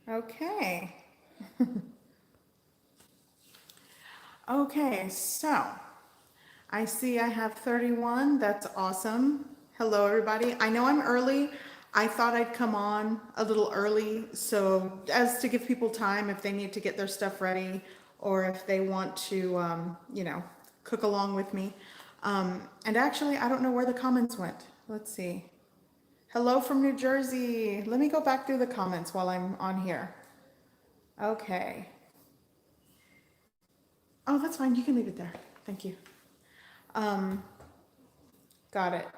Okay. Okay, so I see I have 31. That's awesome. Hello, everybody. I know I'm early. I thought I'd come on a little early so as to give people time if they need to get their stuff ready or if they want to, cook along with me. And actually, I don't know where the comments went. Let's see. Hello from New Jersey. Let me go back through the comments while I'm on here. Okay. Oh, that's fine. You can leave it there. Thank you. Um, got it.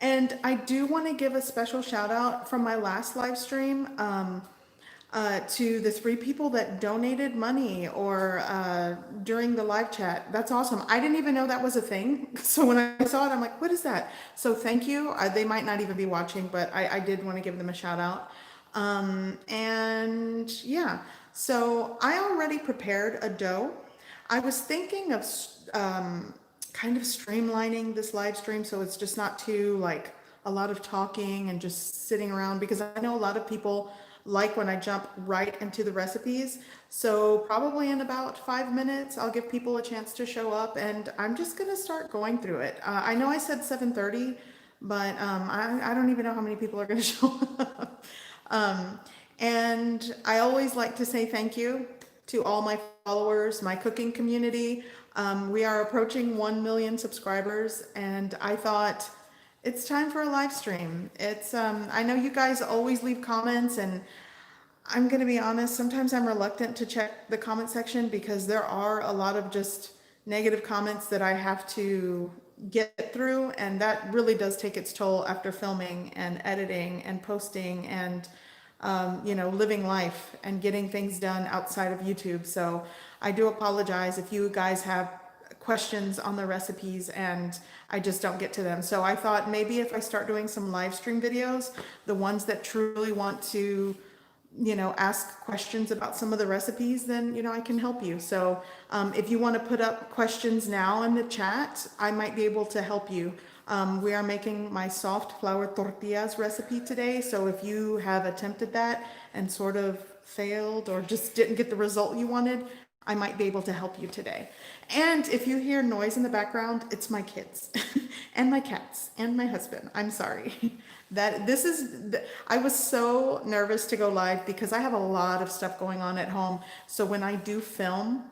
And I do want to give a special shout out from my last live stream to the 3 people that donated money or during the live chat. That's awesome. I didn't even know that was a thing. So when I saw it, I'm like, what is that? So thank you. They might not even be watching, but I did want to give them a shout out. And yeah, so I already prepared a dough. I was thinking of kind of streamlining this live stream so it's just not too like a lot of talking and just sitting around because I know a lot of people like when I jump right into the recipes. So probably in about 5 minutes, I'll give people a chance to show up and I'm just gonna start going through it. I know I said 7:30, but I don't even know how many people are gonna show up. Um, and I always like to say thank you to all my followers, my cooking community. We are approaching 1 million subscribers, and I thought it's time for a live stream. I know you guys always leave comments, and I'm going to be honest, sometimes I'm reluctant to check the comment section because there are a lot of just negative comments that I have to get through, and that really does take its toll after filming and editing and posting and living life and getting things done outside of YouTube. So I do apologize if you guys have questions on the recipes and I just don't get to them. So I thought maybe if I start doing some live stream videos, the ones that truly want to ask questions about some of the recipes, then, I can help you. So if you want to put up questions now in the chat, I might be able to help you. We are making my soft flour tortillas recipe today. So if you have attempted that and sort of failed or just didn't get the result you wanted, I might be able to help you today. And if you hear noise in the background, it's my kids and my cats and my husband. I'm sorry. I was so nervous to go live because I have a lot of stuff going on at home. So when I do film,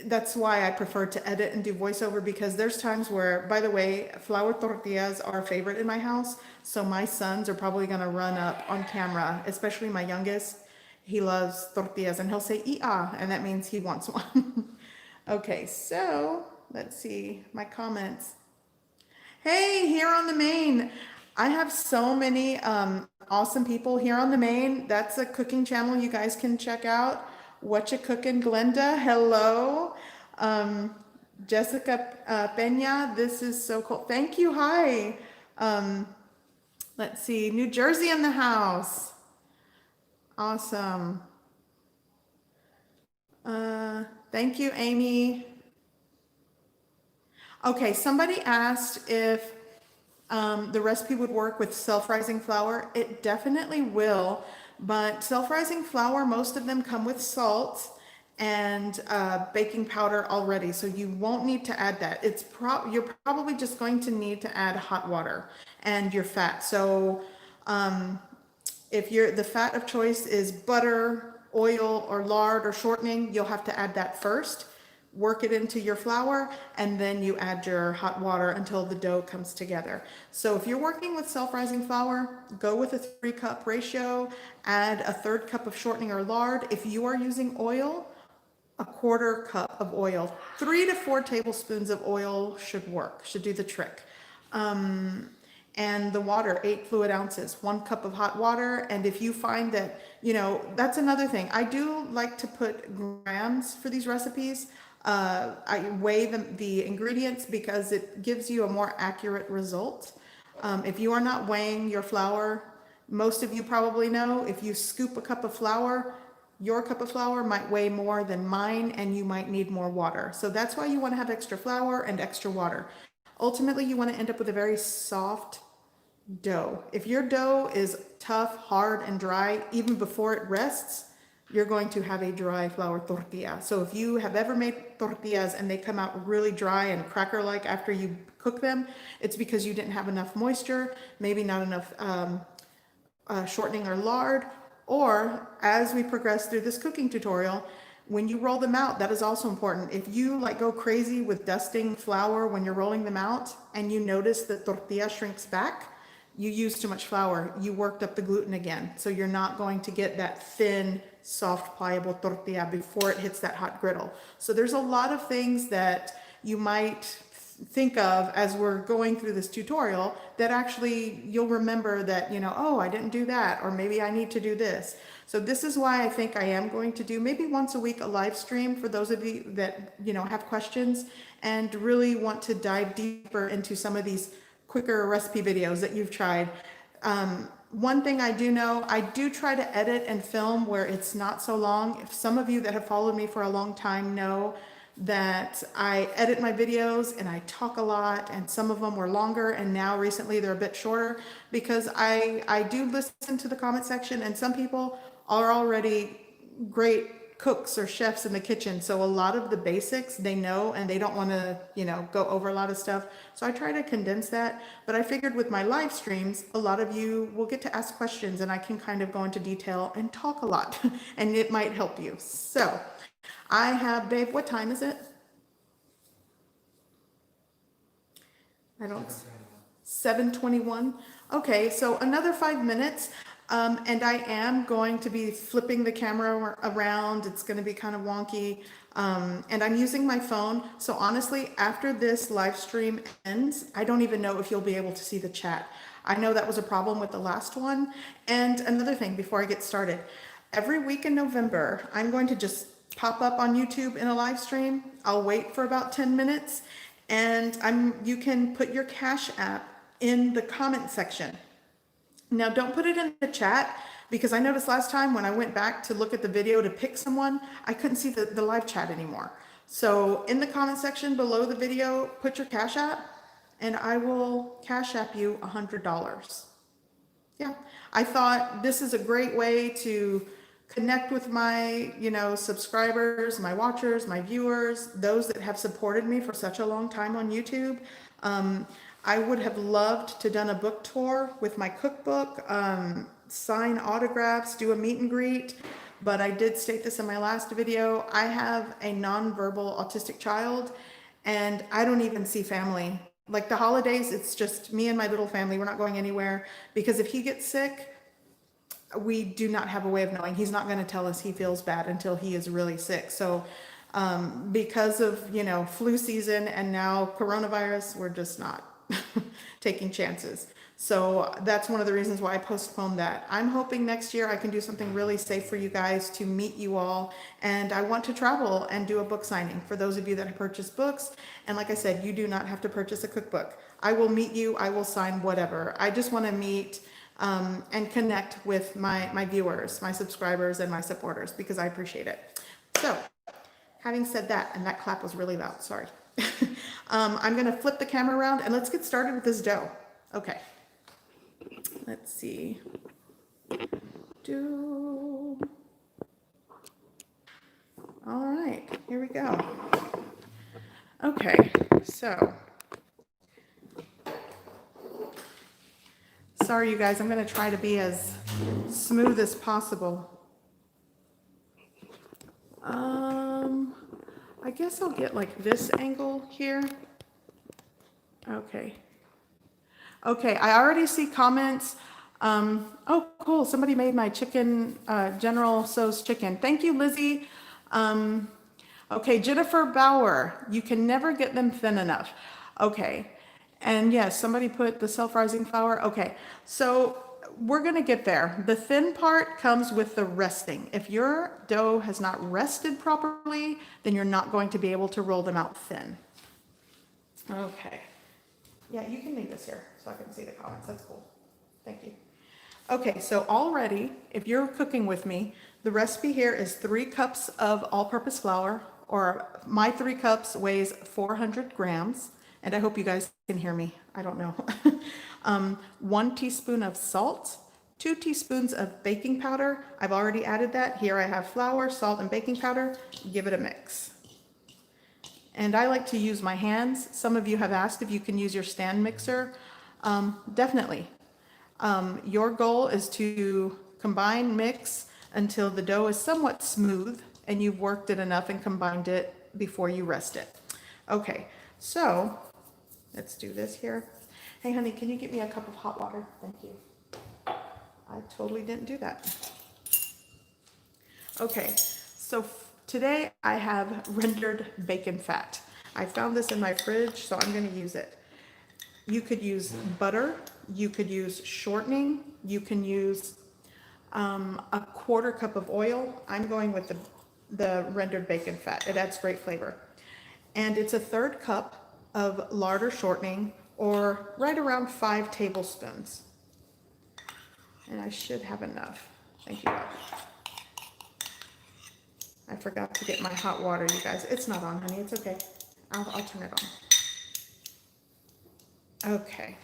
that's why I prefer to edit and do voiceover because there's times where, by the way, flour tortillas are a favorite in my house. So my sons are probably going to run up on camera, especially my youngest. He loves tortillas and he'll say, "Ia," and that means he wants one. Okay, so let's see my comments. Hey, here on the main. I have so many awesome people here on the main. That's a cooking channel you guys can check out. What You Cooking, Glenda? Hello. Um, Jessica Peña, this is so cool. Thank you. Hi. Um, let's see. New Jersey in the house. Awesome. Thank you, Amy. Okay, somebody asked if the recipe would work with self-rising flour. It definitely will, but self-rising flour, most of them come with salt and baking powder already, so you won't need to add that. You're probably just going to need to add hot water and your fat. So if the fat of choice is butter, oil, or lard or shortening, you'll have to add that first. Work it into your flour, and then you add your hot water until the dough comes together. So if you're working with self-rising flour, go with a 3-cup ratio, add a 1/3 cup of shortening or lard. If you are using oil, a 1/4 cup of oil. 3 to 4 tablespoons of oil should work, should do the trick. And the water, 8 fluid ounces, 1 cup of hot water. And if you find that, that's another thing. I do like to put grams for these recipes. I weigh the ingredients because it gives you a more accurate result. If you are not weighing your flour, most of you probably know if you scoop a cup of flour, your cup of flour might weigh more than mine and you might need more water. So that's why you want to have extra flour and extra water. Ultimately, you want to end up with a very soft dough. If your dough is tough, hard, and dry, even before it rests, you're going to have a dry flour tortilla. So if you have ever made tortillas and they come out really dry and cracker-like after you cook them, it's because you didn't have enough moisture, maybe not enough shortening or lard, or as we progress through this cooking tutorial, when you roll them out, that is also important. If you like go crazy with dusting flour when you're rolling them out and you notice that tortilla shrinks back, you used too much flour, you worked up the gluten again. So you're not going to get that thin, soft, pliable tortilla before it hits that hot griddle. So there's a lot of things that you might think of as we're going through this tutorial that actually you'll remember that, you know, oh, I didn't do that, or maybe I need to do this. So this is why I think I am going to do maybe once a week a live stream for those of you that, you know, have questions and really want to dive deeper into some of these quicker recipe videos that you've tried. One thing I do know, I do try to edit and film where it's not so long. If some of you that have followed me for a long time know that I edit my videos and I talk a lot, and some of them were longer and now recently they're a bit shorter because I do listen to the comment section, and some people are already great cooks or chefs in the kitchen. So a lot of the basics they know and they don't want to, you know, go over a lot of stuff. So I try to condense that. But I figured with my live streams, a lot of you will get to ask questions and I can kind of go into detail and talk a lot and it might help you. So I have, babe, what time is it? I don't, 7:21. Okay, so another 5 minutes. And I am going to be flipping the camera around. It's going to be kind of wonky. And I'm using my phone. So honestly, after this live stream ends, I don't even know if you'll be able to see the chat. I know that was a problem with the last one. And another thing before I get started, every week in November, I'm going to just pop up on YouTube in a live stream. I'll wait for about 10 minutes and you can put your Cash App in the comment section. Now, don't put it in the chat because I noticed last time when I went back to look at the video to pick someone, I couldn't see the live chat anymore. So in the comment section below the video, put your Cash App and I will Cash App you $100. Yeah, I thought this is a great way to connect with my, you know, subscribers, my watchers, my viewers, those that have supported me for such a long time on YouTube. I would have loved to done a book tour with my cookbook, sign autographs, do a meet and greet, but I did state this in my last video. I have a nonverbal autistic child and I don't even see family. Like the holidays, it's just me and my little family. We're not going anywhere because if he gets sick, we do not have a way of knowing. He's not going to tell us he feels bad until he is really sick. So because of, you know, flu season and now coronavirus, we're just not taking chances. So that's one of the reasons why I postponed that. I'm hoping next year I can do something really safe for you guys to meet you all. And I want to travel and do a book signing for those of you that have purchased books. And like I said, you do not have to purchase a cookbook. I will meet you. I will sign whatever. I just want to meet and connect with my viewers, my subscribers, and my supporters because I appreciate it. So having said that, and that clap was really loud, sorry. I'm going to flip the camera around and let's get started with this dough. Okay. Let's see. All right, here we go. Okay, so. Sorry, you guys, I'm going to try to be as smooth as possible. I guess I'll get like this angle here. Okay. Okay, I already see comments. Oh, cool. Somebody made my chicken, General Tso's chicken. Thank you, Lizzie. Okay, Jennifer Bauer, you can never get them thin enough. Okay. And yes, somebody put the self-rising flour. Okay, so we're going to get there. The thin part comes with the resting. If your dough has not rested properly, then you're not going to be able to roll them out thin. Okay. Yeah, you can leave this here so I can see the comments. That's cool. Thank you. Okay, so already, if you're cooking with me, the recipe here is 3 cups of all-purpose flour, or my 3 cups weighs 400 grams. And I hope you guys can hear me. I don't know. 1 teaspoon of salt, 2 teaspoons of baking powder. I've already added that. Here I have flour, salt, and baking powder. Give it a mix. And I like to use my hands. Some of you have asked if you can use your stand mixer. Definitely. Your goal is to combine, mix until the dough is somewhat smooth and you've worked it enough and combined it before you rest it. Okay, so let's do this here. Hey honey, can you get me a cup of hot water? Thank you. I totally didn't do that. Okay, so today I have rendered bacon fat. I found this in my fridge, so I'm going to use it. You could use butter, you could use shortening, you can use a 1/4 cup of oil. I'm going with the rendered bacon fat. It adds great flavor. And it's a 1/3 cup of lard or shortening, or right around 5 tablespoons. And I should have enough. Thank you, God. I forgot to get my hot water, you guys. It's not on, honey. It's okay. I'll turn it on. Okay.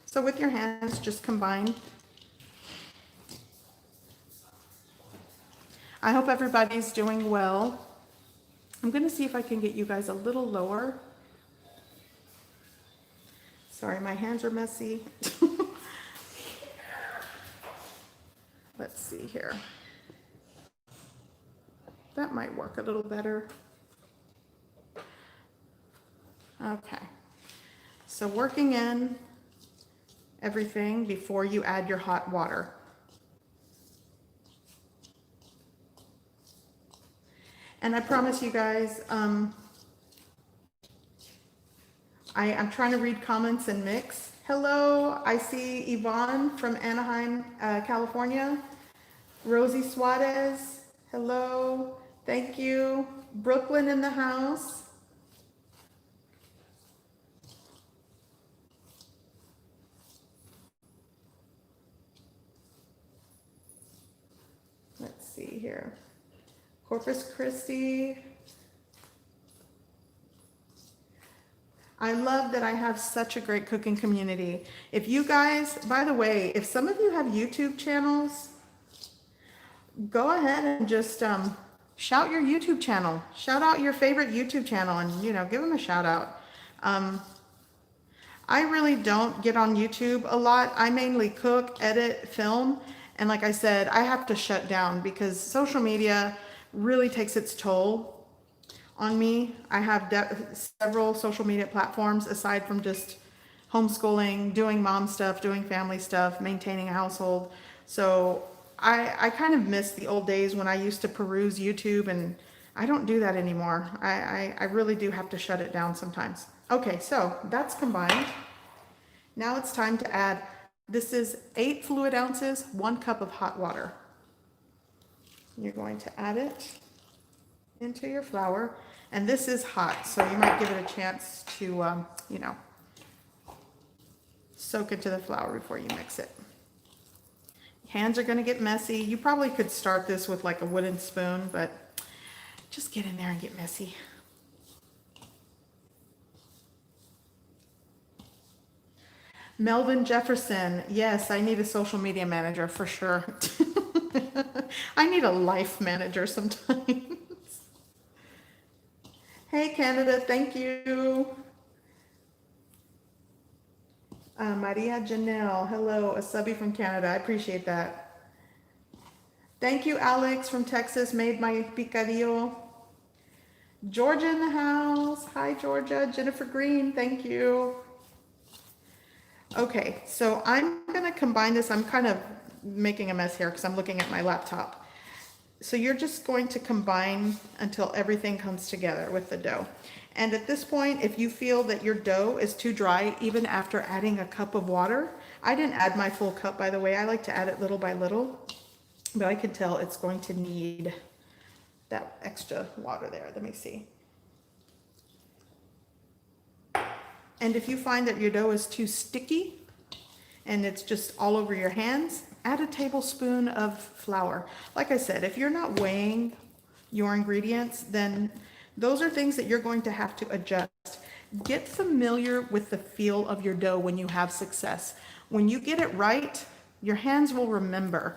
So with your hands, just combine. I hope everybody's doing well. I'm going to see if I can get you guys a little lower. Sorry, my hands are messy. Let's see here. That might work a little better. Okay. So working in everything before you add your hot water. And I promise you guys, I'm trying to read comments and mix. Hello, I see Yvonne from Anaheim, California. Rosie Suarez, hello, thank you. Brooklyn in the house. Let's see here. Corpus Christi. I love that I have such a great cooking community. If you guys, by the way, if some of you have YouTube channels, go ahead and just shout your YouTube channel. Shout out your favorite YouTube channel and, you know, give them a shout out. I really don't get on YouTube a lot. I mainly cook, edit, film. And like I said, I have to shut down because social media really takes its toll on me. I have several social media platforms aside from just homeschooling, doing mom stuff, doing family stuff, maintaining a household. So I kind of miss the old days when I used to peruse YouTube, and I don't do that anymore. I really do have to shut it down sometimes. Okay, so that's combined. Now it's time to add, this is 8 fluid ounces, 1 cup of hot water. You're going to add it into your flour, and this is hot, so you might give it a chance to, you know, soak into the flour before you mix it. Hands are going to get messy. You probably could start this with like a wooden spoon, but just get in there and get messy. Melvin Jefferson, yes, I need a social media manager for sure. I need a life manager sometimes. Hey Canada, thank you. Maria Janelle, hello, a subby from Canada. I appreciate that. Thank you, Alex from Texas, made my picadillo. Georgia in the house. Hi, Georgia. Jennifer Green, thank you. Okay, so I'm going to combine this. I'm kind of making a mess here because I'm looking at my laptop. So you're just going to combine until everything comes together with the dough. And at this point, if you feel that your dough is too dry, even after adding a cup of water, I didn't add my full cup, by the way. I like to add it little by little, but I can tell it's going to need that extra water there. Let me see. And if you find that your dough is too sticky and it's just all over your hands, add a tablespoon of flour. Like I said, if you're not weighing your ingredients, then Those are things that you're going to have to adjust. Get familiar with the feel of your dough when you have success. When you get it right, your hands will remember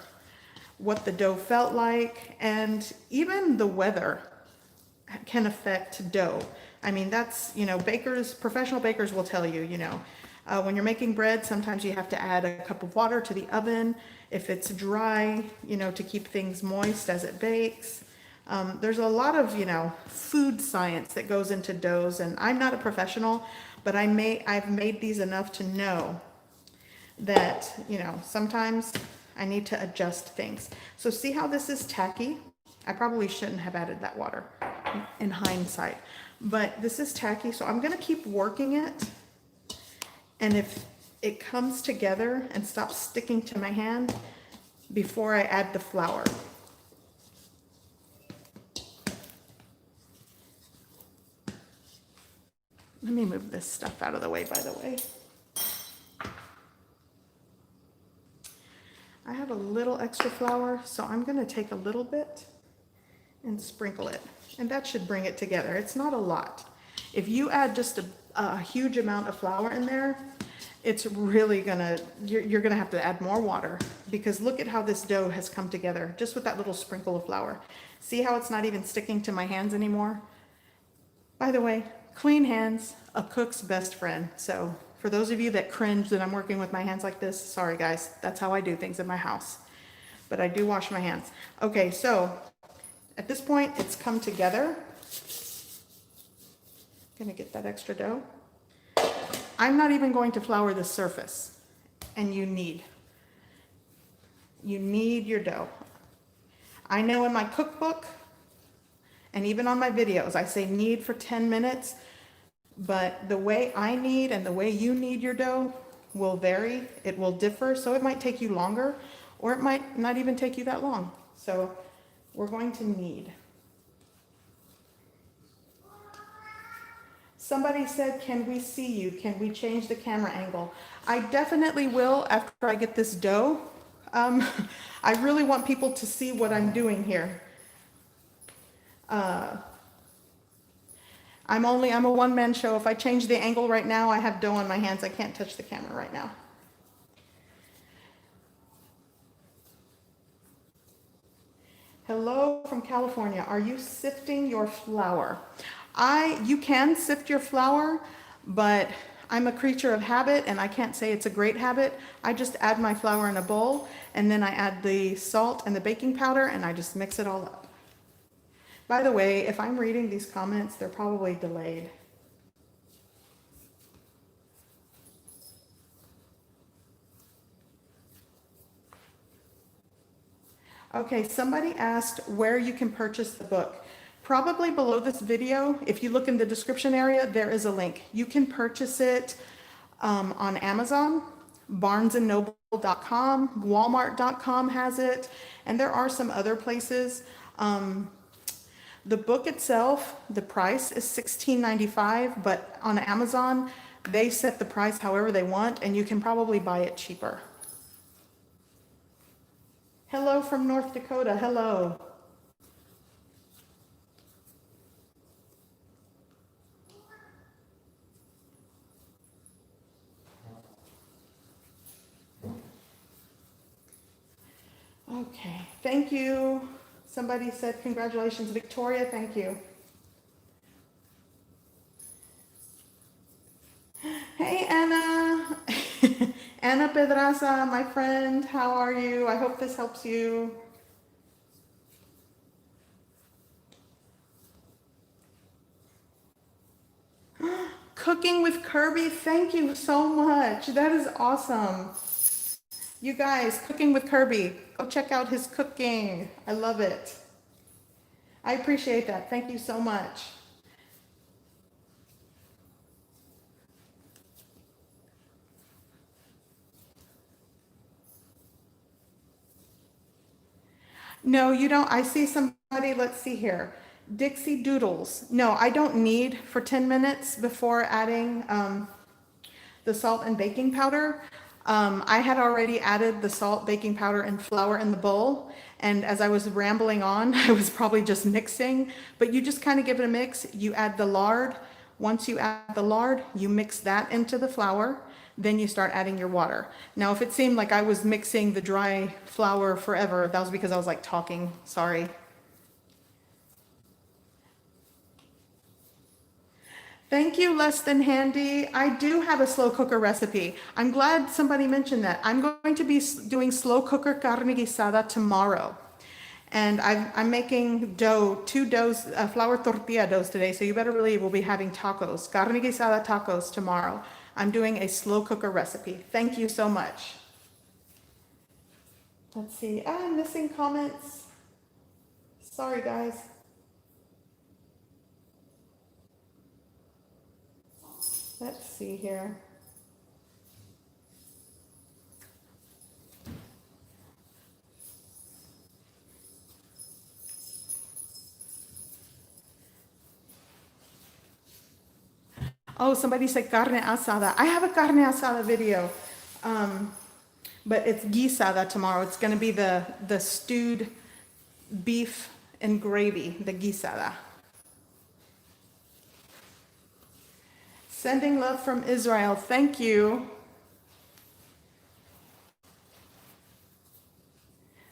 what the dough felt like, and even the weather can affect dough. I mean, that's, bakers, professional bakers will tell you, when you're making bread, sometimes you have to add a cup of water to the oven. If it's dry, to keep things moist as it bakes. There's a lot of, food science that goes into doughs, and I'm not a professional, but I've made these enough to know that, sometimes I need to adjust things. So see how this is tacky? I probably shouldn't have added that water in hindsight, but this is tacky, so I'm gonna keep working it. And if it comes together and stops sticking to my hand before I add the flour. Let me move this stuff out of the way, by the way. I have a little extra flour, so I'm gonna take a little bit and sprinkle it. And that should bring it together. It's not a lot. If you add just a huge amount of flour in there, it's really you're gonna have to add more water, because look at how this dough has come together just with that little sprinkle of flour. See how it's not even sticking to my hands anymore? By the way, clean hands, a cook's best friend. So for those of you that cringe that I'm working with my hands like this, sorry guys, that's how I do things in my house. But I do wash my hands. Okay, so at this point, it's come together. Gonna get that extra dough. I'm not even going to flour the surface, and you need your dough. I know in my cookbook, and even on my videos, I say knead for 10 minutes, but the way I knead and the way you knead your dough will vary. It will differ, so it might take you longer, or it might not even take you that long. So we're going to knead. Somebody said, can we see you? Can we change the camera angle? I definitely will after I get this dough. I really want people to see what I'm doing here. I'm a one-man show. If I change the angle right now, I have dough on my hands. I can't touch the camera right now. Hello from California. Are you sifting your flour? You can sift your flour, but I'm a creature of habit, and I can't say it's a great habit. I just add my flour in a bowl, and then I add the salt and the baking powder, and I just mix it all up. By the way, if I'm reading these comments, they're probably delayed. Okay, somebody asked where you can purchase the book. Probably below this video, if you look in the description area, there is a link. You can purchase it on Amazon, barnesandnoble.com, walmart.com has it, and there are some other places. The book itself, the price is $16.95, but on Amazon, they set the price however they want, and you can probably buy it cheaper. Hello from North Dakota, hello. Okay, thank you. Somebody said congratulations, Victoria, thank you. Hey, Anna. Anna Pedraza, my friend, how are you? I hope this helps you. Cooking with Kirby, thank you so much. That is awesome. You guys, Cooking with Kirby, go check out his cooking. I love it. I appreciate that. Thank you so much. No, you don't. I see somebody, let's see here. Dixie Doodles. No, I don't knead for 10 minutes before adding the salt and baking powder. I had already added the salt, baking powder, and flour in the bowl. And as I was rambling on, I was probably just mixing, but you just kind of give it a mix. You add the lard. Once you add the lard, you mix that into the flour. Then you start adding your water. Now, if it seemed like I was mixing the dry flour forever, that was because I was like talking, sorry. Thank you, Less Than Handy. I do have a slow cooker recipe. I'm glad somebody mentioned that. I'm going to be doing slow cooker carne guisada tomorrow. And I'm making dough, 2 doughs, flour tortilla doughs today, so you better believe we'll be having tacos, carne guisada tacos tomorrow. I'm doing a slow cooker recipe. Thank you so much. Let's see, I'm missing comments. Sorry, guys. Let's see here. Oh, somebody said carne asada. I have a carne asada video, but it's guisada tomorrow. It's going to be the stewed beef and gravy, the guisada. Sending love from Israel. Thank you.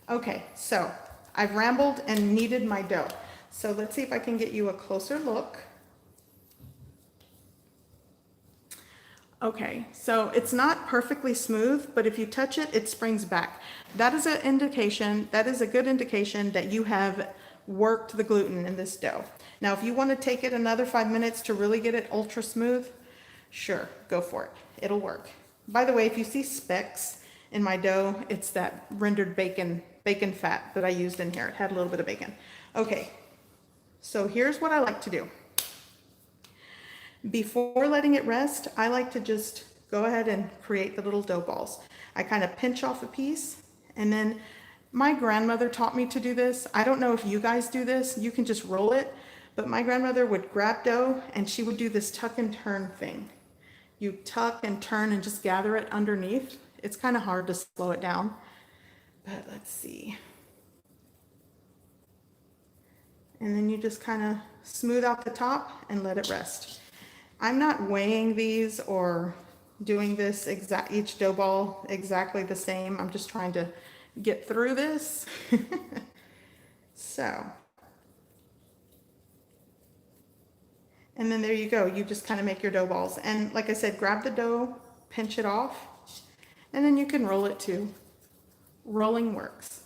Okay, so I've rambled and kneaded my dough. So let's see if I can get you a closer look. Okay, so it's not perfectly smooth, but if you touch it, it springs back. That is an indication, that is a good indication that you have worked the gluten in this dough. Now, if you want to take it another 5 minutes to really get it ultra smooth, sure, go for it. It'll work. By the way, if you see specks in my dough, it's that rendered bacon fat that I used in here. It had a little bit of bacon. Okay, so here's what I like to do. Before letting it rest, I like to just go ahead and create the little dough balls. I kind of pinch off a piece, and then my grandmother taught me to do this. I don't know if you guys do this. You can just roll it, but my grandmother would grab dough and she would do this tuck and turn thing. You tuck and turn and just gather it underneath. It's kind of hard to slow it down, but let's see. And then you just kind of smooth out the top and let it rest. I'm not weighing these or doing this each dough ball exactly the same. I'm just trying to get through this. So, and then there you go. You just kind of make your dough balls. And like I said, grab the dough, pinch it off, and then you can roll it too. Rolling works.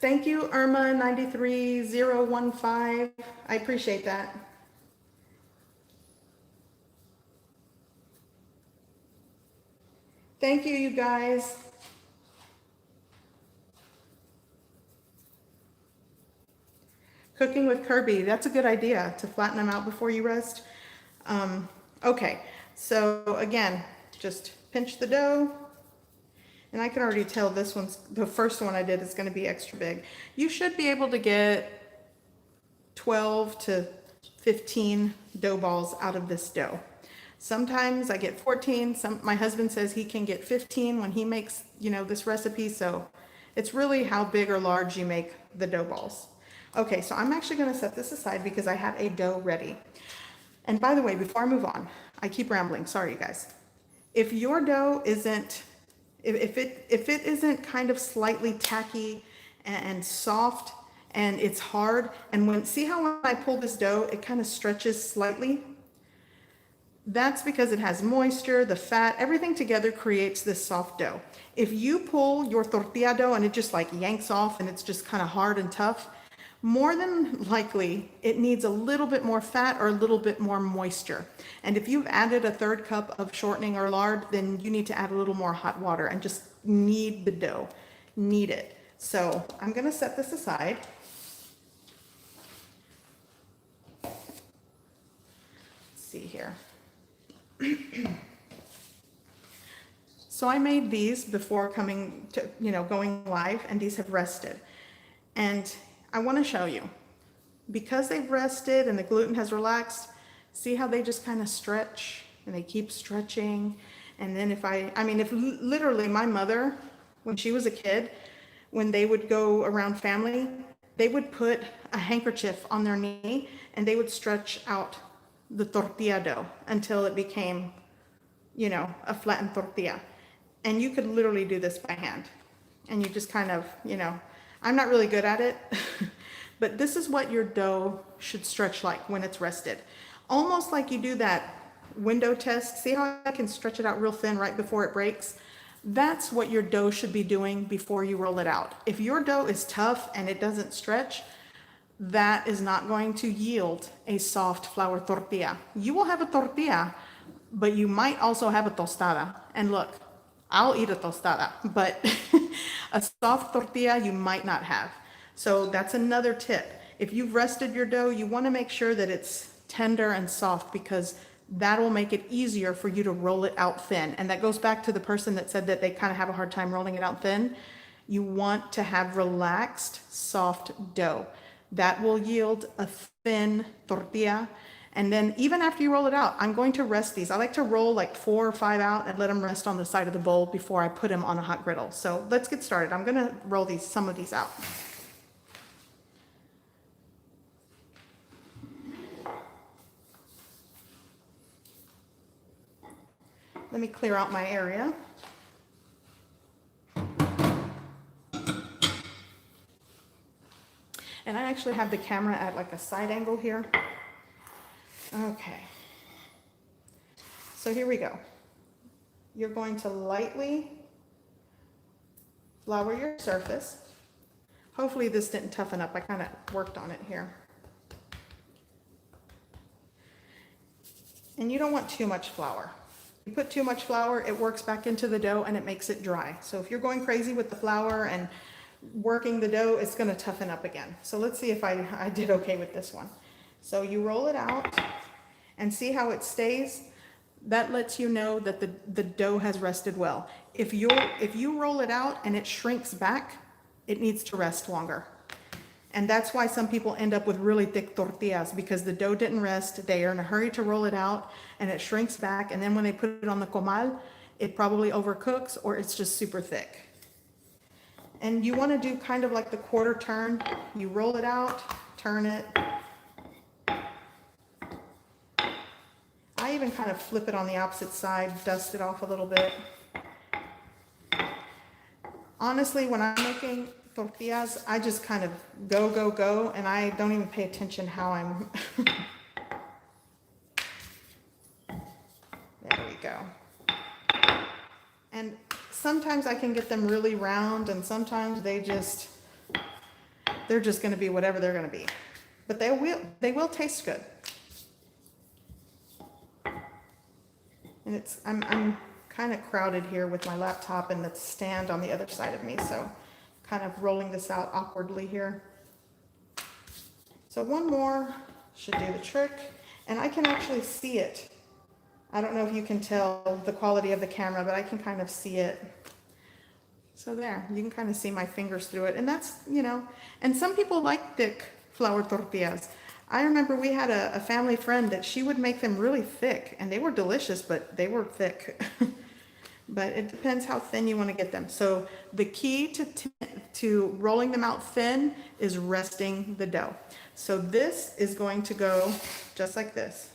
Thank you, Irma 93015. I appreciate that. Thank you, you guys. Cooking with Kirby, that's a good idea to flatten them out before you rest. Okay, so again, just pinch the dough. And I can already tell this one's, the first one I did is going to be extra big. You should be able to get 12 to 15 dough balls out of this dough. Sometimes I get 14. My husband says he can get 15 when he makes, this recipe. So it's really how big or large you make the dough balls. Okay, so I'm actually going to set this aside because I have a dough ready. And by the way, before I move on, I keep rambling. Sorry, you guys. If your dough isn't, if it isn't kind of slightly tacky and soft and it's hard, and see how when I pull this dough, it kind of stretches slightly? That's because it has moisture, the fat, everything together creates this soft dough. If you pull your tortilla dough and it just like yanks off and it's just kind of hard and tough, more than likely, it needs a little bit more fat or a little bit more moisture. And if you've added a 1/3 cup of shortening or lard, then you need to add a little more hot water and just knead the dough, knead it. So I'm gonna set this aside. Let's see here. So I made these before coming to, going live, and these have rested. And I want to show you, because they've rested and the gluten has relaxed, See how they just kind of stretch and they keep stretching. And then if literally my mother, when she was a kid, when they would go around family, they would put a handkerchief on their knee and they would stretch out the tortilla dough until it became, a flattened tortilla. And you could literally do this by hand. And you just kind of, I'm not really good at it, but this is what your dough should stretch like when it's rested. Almost like you do that window test. See how I can stretch it out real thin right before it breaks? That's what your dough should be doing before you roll it out. If your dough is tough and it doesn't stretch, that is not going to yield a soft flour tortilla. You will have a tortilla, but you might also have a tostada. And look, I'll eat a tostada, but a soft tortilla you might not have. So that's another tip. If you've rested your dough, you want to make sure that it's tender and soft, because that will make it easier for you to roll it out thin. And that goes back to the person that said that they kind of have a hard time rolling it out thin. You want to have relaxed, soft dough. That will yield a thin tortilla. And then even after you roll it out, I'm going to rest these. I like to roll like 4 or 5 out and let them rest on the side of the bowl before I put them on a hot griddle. So let's get started. I'm gonna roll some of these out. Let me clear out my area. And I actually have the camera at like a side angle here. Okay. So here we go. You're going to lightly flour your surface. Hopefully this didn't toughen up. I kind of worked on it here. And you don't want too much flour. If you put too much flour, it works back into the dough and it makes it dry. So if you're going crazy with the flour and working the dough, it's going to toughen up again. So let's see if I did okay with this one. So you roll it out and see how it stays. That lets you know that the dough has rested well. If you roll it out and it shrinks back, it needs to rest longer. And that's why some people end up with really thick tortillas, because the dough didn't rest. They are in a hurry to roll it out and it shrinks back. And then when they put it on the comal, it probably overcooks or it's just super thick. And you want to do kind of like the quarter turn. You roll it out, turn it. I even kind of flip it on the opposite side, dust it off a little bit. Honestly, when I'm making tortillas, I just kind of go, and I don't even pay attention how I'm. There we go. And sometimes I can get them really round, and sometimes they're just going to be whatever they're going to be. But they will taste good. And I'm kind of crowded here with my laptop and the stand on the other side of me, so kind of rolling this out awkwardly here. So one more should do the trick, and I can actually see it. I don't know if you can tell the quality of the camera, but I can kind of see it. So there, you can kind of see my fingers through it, and that's, and some people like thick flour tortillas. I remember we had a family friend that she would make them really thick, and they were delicious, but they were thick. But it depends how thin you want to get them. So the key to rolling them out thin is resting the dough. So this is going to go just like this.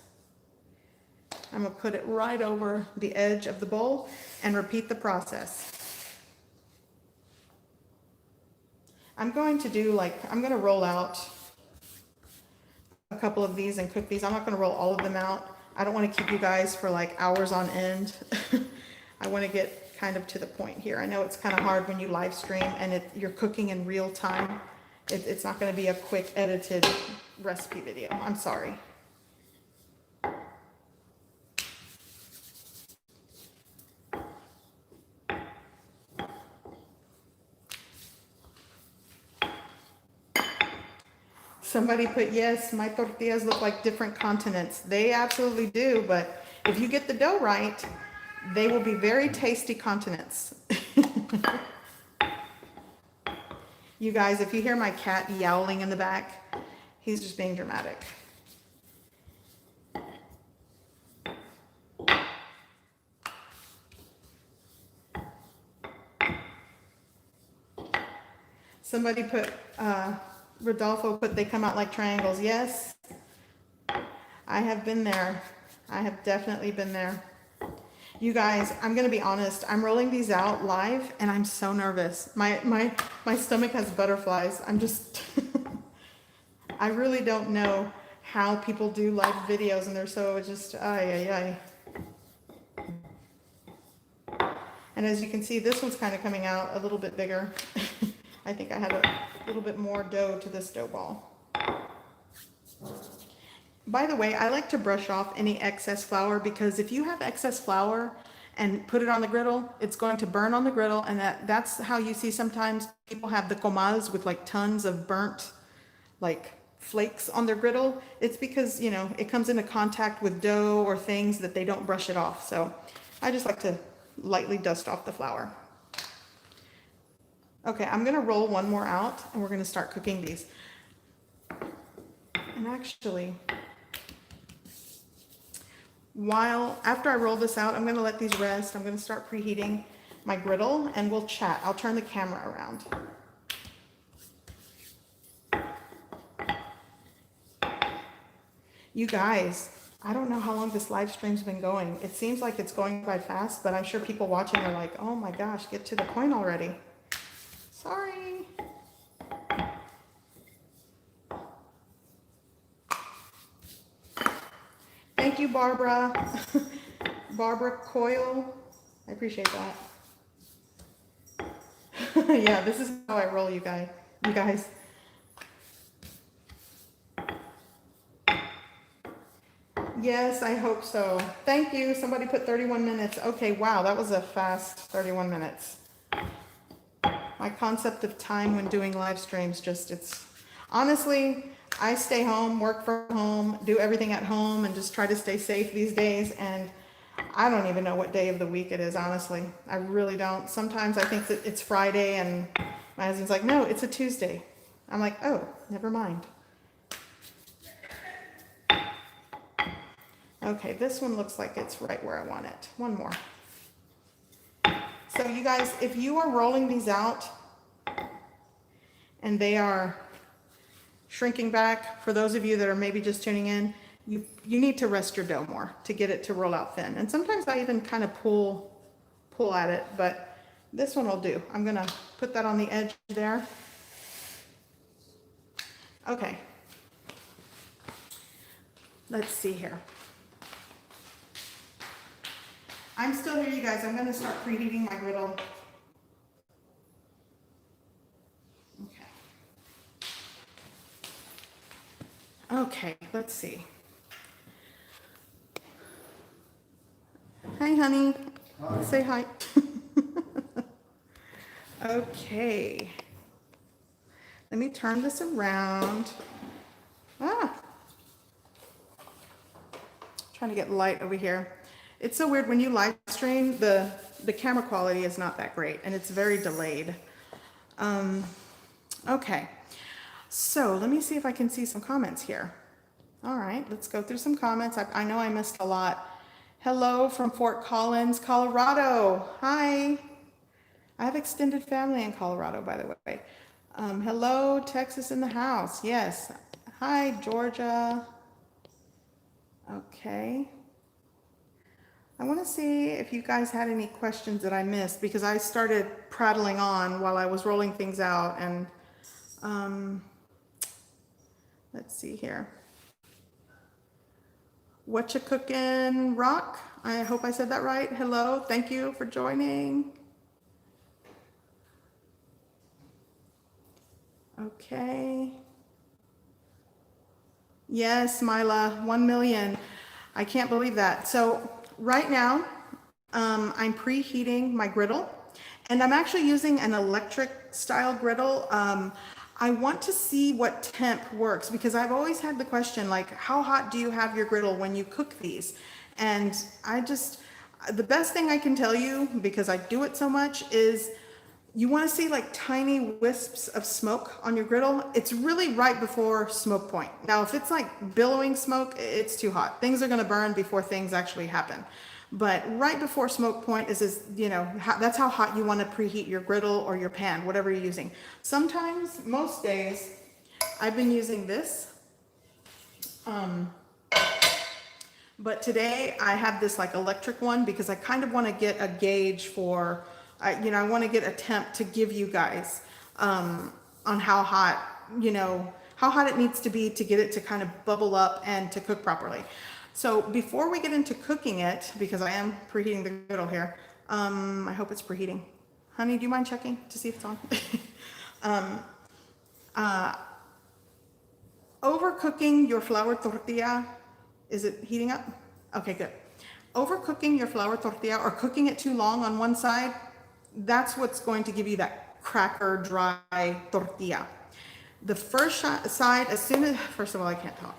I'm going to put it right over the edge of the bowl and repeat the process. I'm going to roll out a couple of these and cook these. I'm not going to roll all of them out. I don't want to keep you guys for like hours on end. I want to get kind of to the point here. I know it's kind of hard when you live stream and you're cooking in real time. It's not going to be a quick edited recipe video. I'm sorry. Somebody put, yes, my tortillas look like different continents. They absolutely do, but if you get the dough right, they will be very tasty continents. You guys, if you hear my cat yowling in the back, he's just being dramatic. Somebody put, Rodolfo put, they come out like triangles. Yes, I have been there. I have definitely been there. You guys, I'm gonna be honest. I'm rolling these out live, and I'm so nervous. My stomach has butterflies. I'm just, I really don't know how people do live videos, and they're so just ay. And as you can see, this one's kind of coming out a little bit bigger. I think I had a little bit more dough to this dough ball. By the way, I like to brush off any excess flour, because if you have excess flour and put it on the griddle, it's going to burn on the griddle, and that's how you see sometimes people have the comals with like tons of burnt like flakes on their griddle. It's because, you know, it comes into contact with dough or things that they don't brush it off. So I just like to lightly dust off the flour. Okay, I'm gonna roll one more out, and we're gonna start cooking these. And actually, after I roll this out, I'm gonna let these rest. I'm gonna start preheating my griddle, and we'll chat. I'll turn the camera around. You guys, I don't know how long this live stream's been going. It seems like it's going by fast, but I'm sure people watching are like, oh my gosh, get to the point already. Sorry. Thank you, Barbara. Barbara Coyle. I appreciate that. Yeah, this is how I roll, you guys. Yes, I hope so. Thank you. Somebody put 31 minutes. Okay, wow, that was a fast 31 minutes. My concept of time when doing live streams honestly, I stay home, work from home, do everything at home, and just try to stay safe these days. And I don't even know what day of the week it is, honestly. I really don't. Sometimes I think that it's Friday, and my husband's like, no, it's a Tuesday. I'm like, oh, never mind. Okay, this one looks like it's right where I want it. One more. So you guys, if you are rolling these out and they are shrinking back, for those of you that are maybe just tuning in, you need to rest your dough more to get it to roll out thin. And sometimes I even kind of pull at it, but this one will do. I'm gonna put that on the edge there. Okay. Let's see here. I'm still here, you guys. I'm going to start preheating my griddle. Okay, let's see. Hi, honey. Hi. Say hi. Okay. Let me turn this around. Trying to get light over here. It's so weird when you live stream, the camera quality is not that great, and it's very delayed. Okay, so let me see if I can see some comments here. All right, let's go through some comments. I know I missed a lot. Hello from Fort Collins, Colorado. Hi. I have extended family in Colorado, by the way. Hello, Texas in the house. Yes. Hi, Georgia. Okay. I want to see if you guys had any questions that I missed, because I started prattling on while I was rolling things out, and let's see here. What you cooking, Rock? I hope I said that right. Hello, thank you for joining. Okay. Yes, Mila, 1 million. I can't believe that. So right now, I'm preheating my griddle, and I'm actually using an electric style griddle. I want to see what temp works, because I've always had the question, like, how hot do you have your griddle when you cook these? And the best thing I can tell you, because I do it so much, is you want to see like tiny wisps of smoke on your griddle. It's really right before smoke point. Now, if it's like billowing smoke, it's too hot. Things are going to burn before things actually happen. But right before smoke point is that's how hot you want to preheat your griddle or your pan, whatever you're using. Sometimes, most days, I've been using this. But today I have this like electric one because I kind of want to get a gauge for, I want to get a temp to give you guys on how hot, how hot it needs to be to get it to kind of bubble up and to cook properly. So before we get into cooking it, because I am preheating the griddle here, I hope it's preheating. Honey, do you mind checking to see if it's on? Overcooking your flour tortilla, is it heating up? Okay, good. Overcooking your flour tortilla or cooking it too long on one side, that's what's going to give you that cracker dry tortilla. The first side, first of all, I can't talk.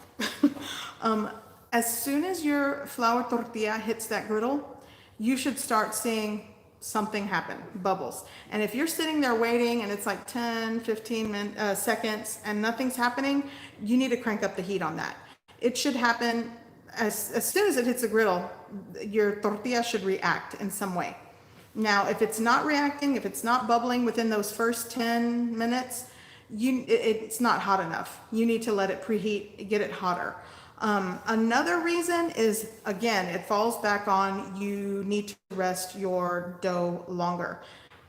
As soon as your flour tortilla hits that griddle, you should start seeing something happen, bubbles. And if you're sitting there waiting and it's like 10, 15 seconds and nothing's happening, you need to crank up the heat on that. It should happen as soon as it hits the griddle, your tortilla should react in some way. Now, if it's not reacting, if it's not bubbling within those first 10 minutes, it's not hot enough. You need to let it preheat, get it hotter. Another reason is, again, it falls back on you need to rest your dough longer.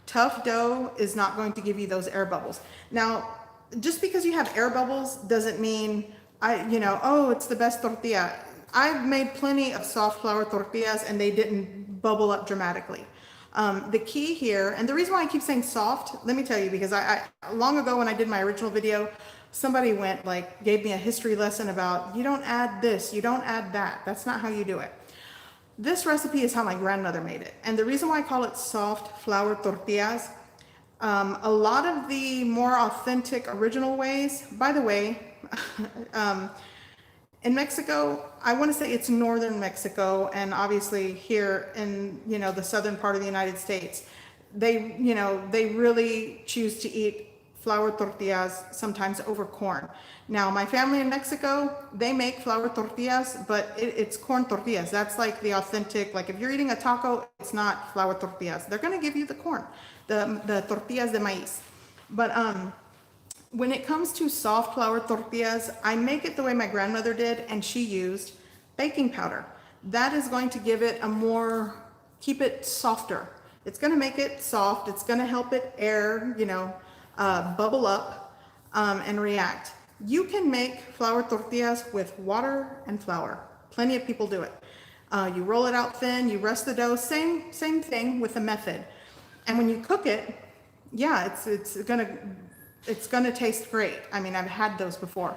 Tough dough is not going to give you those air bubbles. Now, just because you have air bubbles doesn't mean it's the best tortilla. I've made plenty of soft flour tortillas and they didn't bubble up dramatically. The key here, and the reason why I keep saying soft, let me tell you, because I long ago when I did my original video, somebody gave me a history lesson about you don't add this, you don't add that. That's not how you do it. This recipe is how my grandmother made it. And the reason why I call it soft flour tortillas, a lot of the more authentic original ways, by the way, in Mexico, I want to say it's northern Mexico, and obviously here in the southern part of the United States, they really choose to eat flour tortillas sometimes over corn. Now, my family in Mexico, they make flour tortillas, but it's corn tortillas. That's like the authentic, like if you're eating a taco, it's not flour tortillas. They're going to give you the corn, the tortillas de maíz. But when it comes to soft flour tortillas, I make it the way my grandmother did, and she used baking powder. That is going to give it keep it softer. It's going to make it soft. It's going to help it bubble up and react. You can make flour tortillas with water and flour. Plenty of people do it. You roll it out thin, you rest the dough, same thing with the method. And when you cook it, yeah, it's gonna taste great. I mean, I've had those before,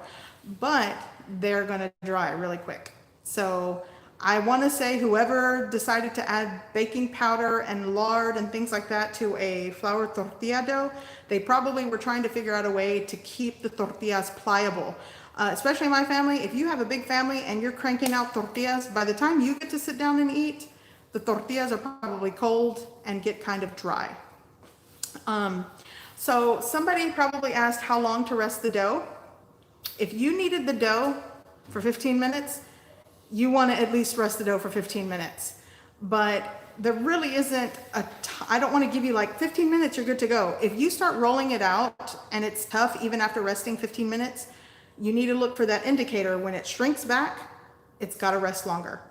but they're gonna dry really quick. So I want to say whoever decided to add baking powder and lard and things like that to a flour tortilla dough, they probably were trying to figure out a way to keep the tortillas pliable. Especially my family, if you have a big family and you're cranking out tortillas, by the time you get to sit down and eat, the tortillas are probably cold and get kind of dry. So somebody probably asked how long to rest the dough. If you needed the dough for 15 minutes, you want to at least rest the dough for 15 minutes. But there really isn't I don't want to give you like 15 minutes, you're good to go. If you start rolling it out and it's tough, even after resting 15 minutes, you need to look for that indicator. When it shrinks back, it's got to rest longer.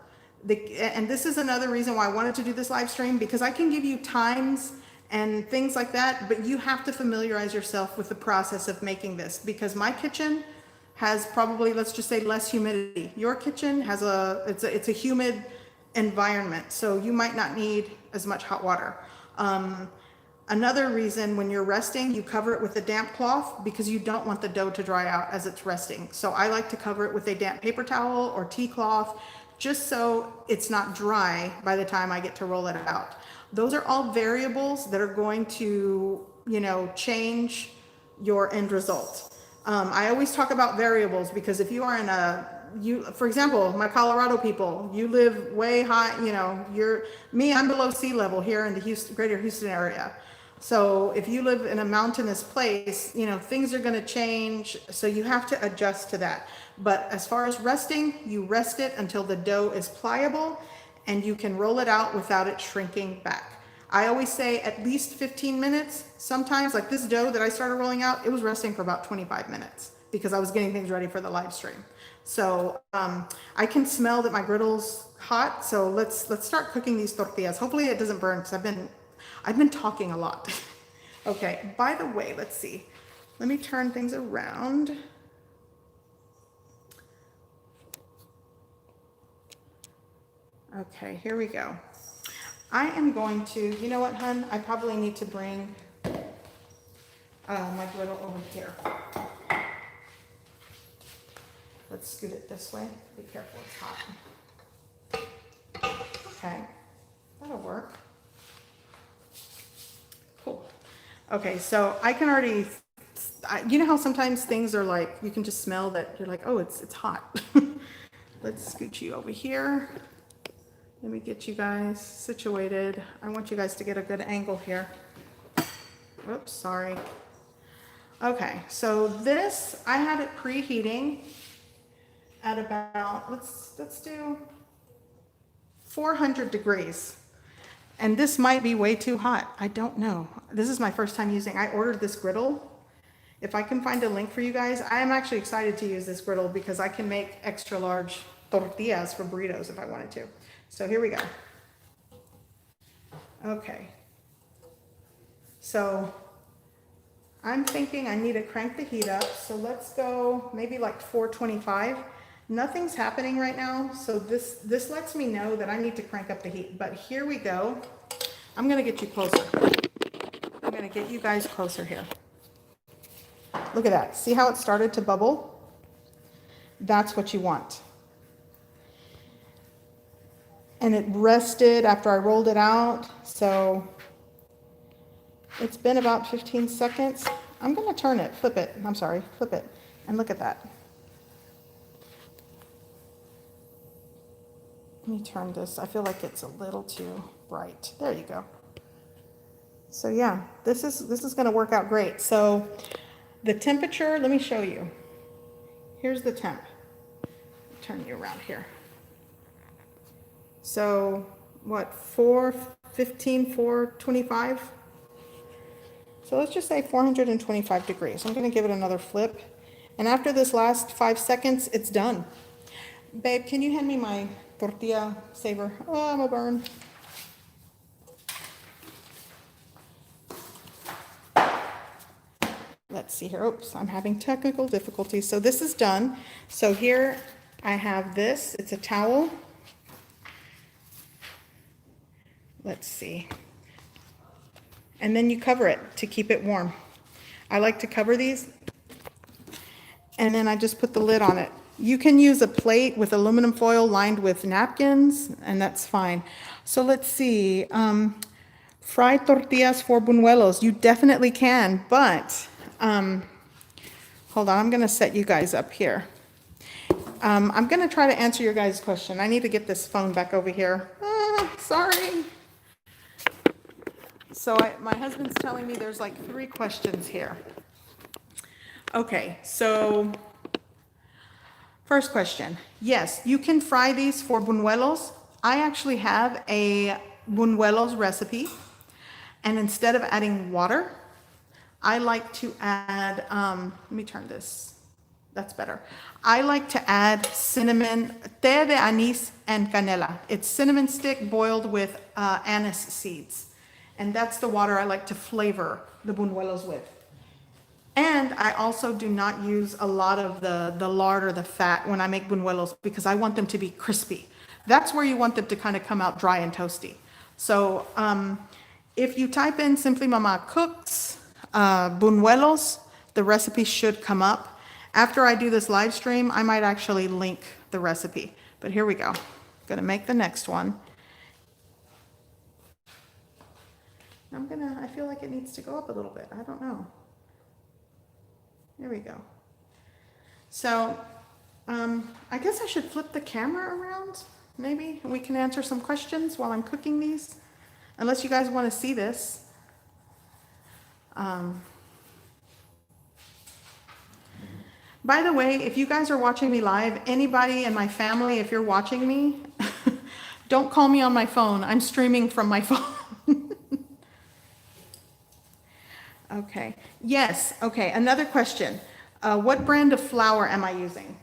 And this is another reason why I wanted to do this live stream, because I can give you times and things like that, but you have to familiarize yourself with the process of making this, because my kitchen has probably, let's just say, less humidity. Your kitchen has it's a humid environment, so you might not need as much hot water. Another reason, when you're resting, you cover it with a damp cloth, because you don't want the dough to dry out as it's resting. So I like to cover it with a damp paper towel or tea cloth, just so it's not dry by the time I get to roll it out. Those are all variables that are going to, change your end result. I always talk about variables, because if you are for example, my Colorado people, you live way high, I'm below sea level here in the greater Houston area. So if you live in a mountainous place, things are going to change. So you have to adjust to that. But as far as resting, you rest it until the dough is pliable. and you can roll it out without it shrinking back. I always say at least 15 minutes. Sometimes, like this dough that I started rolling out, it was resting for about 25 minutes because I was getting things ready for the live stream. So I can smell that my griddle's hot. So let's start cooking these tortillas. Hopefully it doesn't burn because I've been talking a lot. Okay, by the way, let's see. Let me turn things around. Okay, here we go. I am going to, you know what, hun? I probably need to bring my griddle over here. Let's scoot it this way. Be careful, it's hot. Okay, that'll work. Cool. Okay, so I can already, you know how sometimes things are like, you can just smell that you're like, oh, it's hot. Let's scoot you over here. Let me get you guys situated. I want you guys to get a good angle here. Oops, sorry. Okay, so this, I had it preheating at about, let's do 400 degrees. And this might be way too hot. I don't know. This is my first time using, I ordered this griddle. If I can find a link for you guys, I am actually excited to use this griddle because I can make extra large tortillas for burritos if I wanted to. So here we go. Okay. So I'm thinking I need to crank the heat up. So let's go maybe like 425. Nothing's happening right now. So this lets me know that I need to crank up the heat. But here we go. I'm going to get you closer. I'm going to get you guys closer here. Look at that. See how it started to bubble? That's what you want. And it rested after I rolled it out. So it's been about 15 seconds. I'm going to turn it, flip it. I'm sorry, flip it. And look at that. Let me turn this. I feel like it's a little too bright. There you go. So yeah, this is going to work out great. So the temperature, let me show you. Here's the temp. Turn you around here. So what, 415, 425? So let's just say 425 degrees. I'm going to give it another flip. And after this last 5 seconds, it's done. Babe, can you hand me my tortilla saver? Oh, I'm a burn. Let's see here. Oops, I'm having technical difficulties. So this is done. So here I have this. It's a towel. Let's see. And then you cover it to keep it warm. I like to cover these. And then I just put the lid on it. You can use a plate with aluminum foil lined with napkins, and that's fine. So let's see. Fried tortillas for buñuelos. You definitely can, but hold on. I'm going to set you guys up here. I'm going to try to answer your guys' question. I need to get this phone back over here. Sorry. So my husband's telling me there's like 3 questions here. Okay, so first question. Yes, you can fry these for buñuelos. I actually have a buñuelos recipe. And instead of adding water, I like to add, let me turn this. That's better. I like to add cinnamon, té de anís and canela. It's cinnamon stick boiled with anise seeds. And that's the water I like to flavor the buñuelos with. And I also do not use a lot of the lard or the fat when I make buñuelos because I want them to be crispy. That's where you want them to kind of come out dry and toasty. So if you type in simply Mamá Cooks buñuelos, the recipe should come up. After I do this live stream, I might actually link the recipe. But here we go. I'm going to make the next one. I feel like it needs to go up a little bit. I don't know. There we go. So I guess I should flip the camera around. Maybe we can answer some questions while I'm cooking these. Unless you guys want to see this. By the way, if you guys are watching me live, anybody in my family, if you're watching me, Don't call me on my phone. I'm streaming from my phone. Okay. Yes. Okay. Another question. What brand of flour am I using?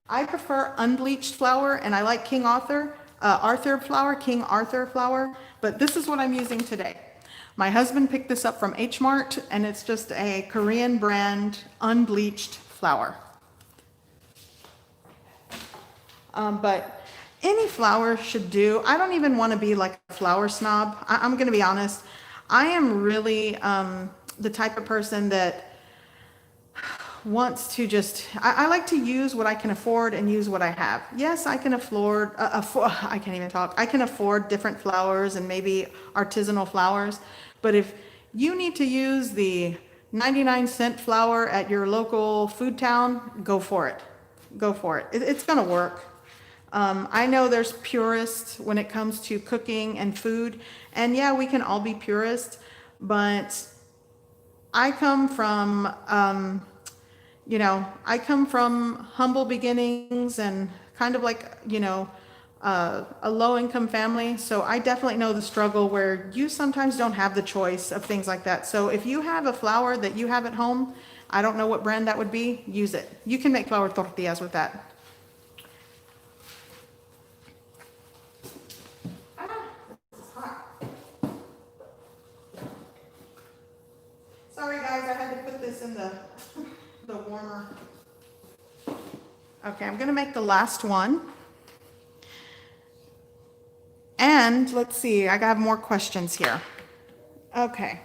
I prefer unbleached flour, and I like King Arthur flour, but this is what I'm using today. My husband picked this up from H Mart, and it's just a Korean brand unbleached flour. But any flour should do. I don't even want to be like a flour snob. I'm going to be honest. I am really the type of person that wants to just, I like to use what I can afford and use what I have. Yes, I can afford, I can't even talk. I can afford different flours and maybe artisanal flours. But if you need to use the 99-cent flour at your local food town, go for it. Go for it. It's going to work. I know there's purists when it comes to cooking and food. And yeah, we can all be purists, but I come from, I come from humble beginnings and kind of like, a low income family. So I definitely know the struggle where you sometimes don't have the choice of things like that. So if you have a flour that you have at home, I don't know what brand that would be, use it. You can make flour tortillas with that. Sorry guys, I had to put this in the warmer. Okay, I'm gonna make the last one. And let's see, I got more questions here. Okay.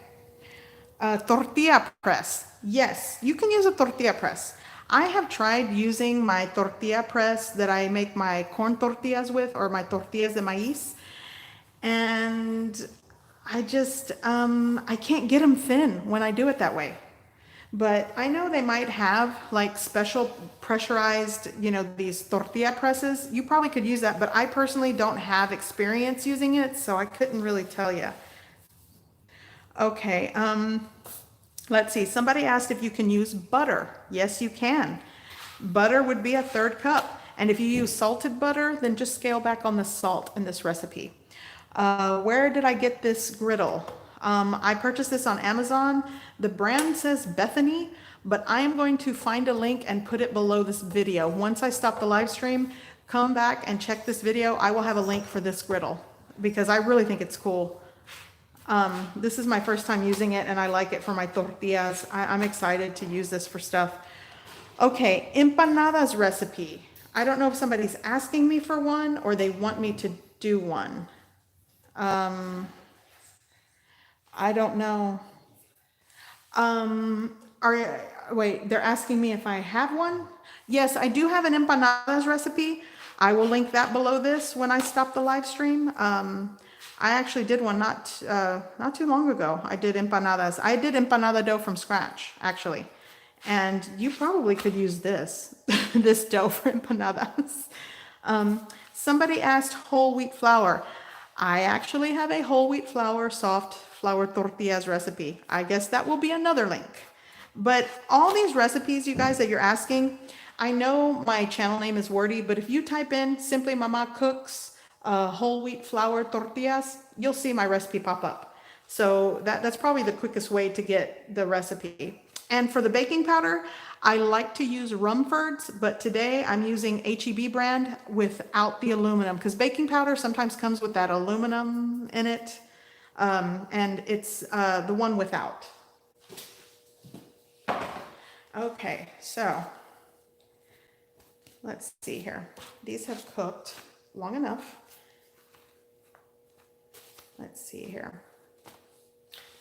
Tortilla press. Yes, you can use a tortilla press. I have tried using my tortilla press that I make my corn tortillas with, or my tortillas de maíz. And I just, I can't get them thin when I do it that way. But I know they might have like special pressurized, these tortilla presses. You probably could use that, but I personally don't have experience using it, so I couldn't really tell you. Okay, let's see. Somebody asked if you can use butter. Yes, you can. Butter would be a 1/3 cup. And if you use salted butter, then just scale back on the salt in this recipe. Where did I get this griddle? I purchased this on Amazon. The brand says Bethany, but I am going to find a link and put it below this video. Once I stop the live stream, come back and check this video. I will have a link for this griddle because I really think it's cool. This is my first time using it and I like it for my tortillas. I'm excited to use this for stuff. Okay, empanadas recipe. I don't know if somebody's asking me for one or they want me to do one. I don't know. Wait, they're asking me if I have one? Yes, I do have an empanadas recipe. I will link that below this when I stop the live stream. I actually did one not too long ago. I did empanadas. I did empanada dough from scratch, actually. And you probably could use this, this dough for empanadas. Somebody asked whole wheat flour. I actually have a whole wheat flour, soft flour tortillas recipe. I guess that will be another link. But all these recipes, you guys, that you're asking, I know my channel name is wordy, but if you type in simply Mama Cooks whole wheat flour tortillas, you'll see my recipe pop up. So that's probably the quickest way to get the recipe. And for the baking powder, I like to use Rumford's, but today I'm using HEB brand without the aluminum because baking powder sometimes comes with that aluminum in it. And it's the one without. Okay, so let's see here. These have cooked long enough. Let's see here.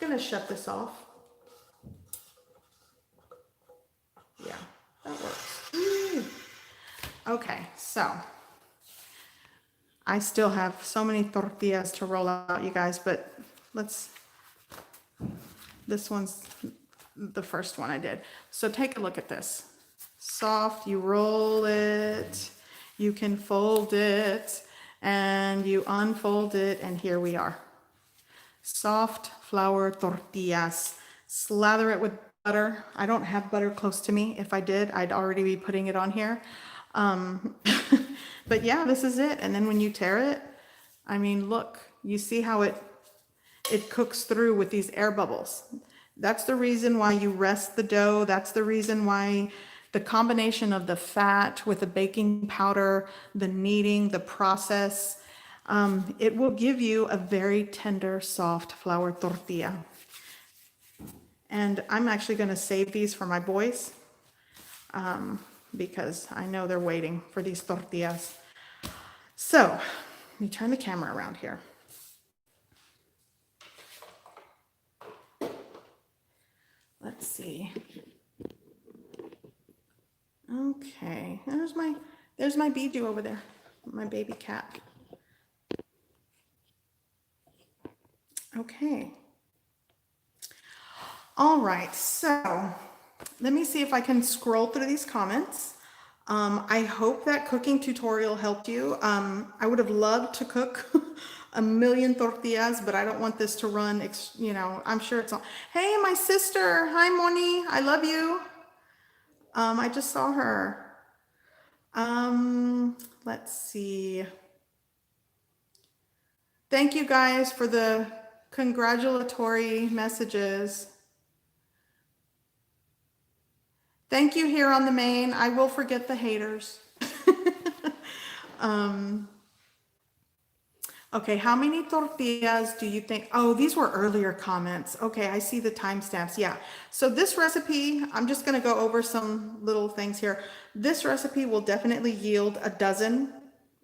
I'm gonna shut this off. Yeah, that works. Okay, so I still have so many tortillas to roll out, you guys, but this one's the first one I did. So take a look at this. Soft, you roll it, you can fold it, and you unfold it, and here we are. Soft flour tortillas. Slather it with butter. I don't have butter close to me. If I did, I'd already be putting it on here. But yeah, this is it. And then when you tear it, I mean, look, you see how it cooks through with these air bubbles. That's the reason why you rest the dough. That's the reason why the combination of the fat with the baking powder, the kneading, the process, it will give you a very tender, soft flour tortilla. And I'm actually going to save these for my boys because I know they're waiting for these tortillas. So let me turn the camera around here. Let's see. Okay, there's my Bijou over there, my baby cat. Okay. All right, so let me see if I can scroll through these comments. I hope that cooking tutorial helped you. I would have loved to cook a million tortillas, but I don't want this to run, you know, I'm sure it's all. Hey, my sister. Hi, Moni. I love you. I just saw her. Let's see. Thank you guys for the congratulatory messages. Thank you here on the main. I will forget the haters. Okay, how many tortillas do you think? Oh, these were earlier comments. Okay, I see the timestamps. Yeah. So this recipe, I'm just going to go over some little things here. This recipe will definitely yield a dozen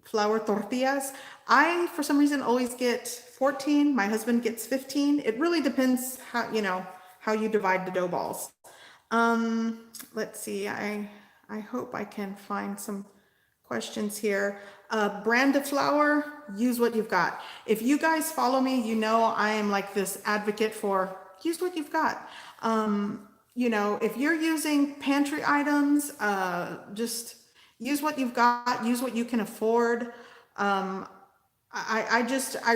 flour tortillas. I, for some reason, always get 14. My husband gets 15. It really depends how, you know, how you divide the dough balls. Let's see. I hope I can find some questions here. Brand of flour, use what you've got. If you guys follow me, you know I am like this advocate for use what you've got. You know, if you're using pantry items, just use what you've got, use what you can afford. I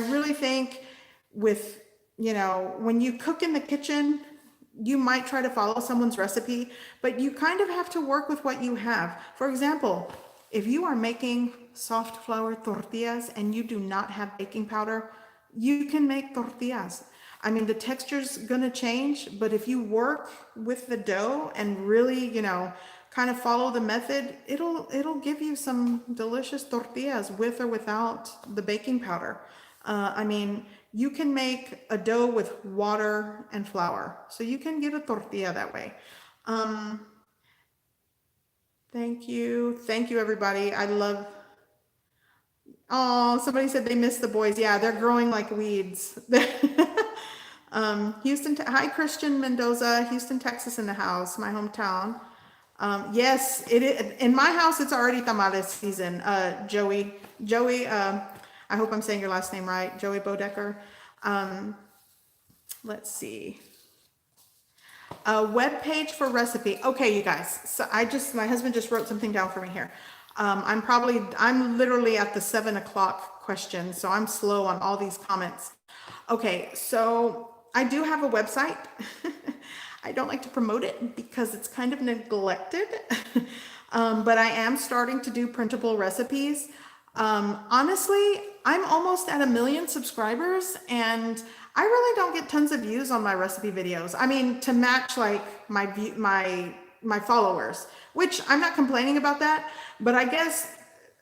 really think with, you know, when you cook in the kitchen, you might try to follow someone's recipe, but you kind of have to work with what you have. For example, if you are making soft flour tortillas and you do not have baking powder, you can make tortillas. I mean, the texture's gonna change, but if you work with the dough and really, you know, kind of follow the method, it'll give you some delicious tortillas with or without the baking powder. I mean, you can make a dough with water and flour, so you can get a tortilla that way. Thank you. Thank you, everybody. I love... Oh, somebody said they miss the boys. Yeah, they're growing like weeds. Houston, hi, Christian Mendoza, Houston, Texas in the house, my hometown. Yes, it is. In my house, it's already tamales season. Joey, I hope I'm saying your last name right, Joey Bodecker. Let's see. A web page for recipe. Okay, you guys. So my husband just wrote something down for me here. I'm literally at the 7 o'clock question, so I'm slow on all these comments. Okay, so I do have a website. I don't like to promote it because it's kind of neglected, but I am starting to do printable recipes. Honestly, I'm almost at 1 million subscribers and I really don't get tons of views on my recipe videos. I mean, to match like my followers, which I'm not complaining about that, but I guess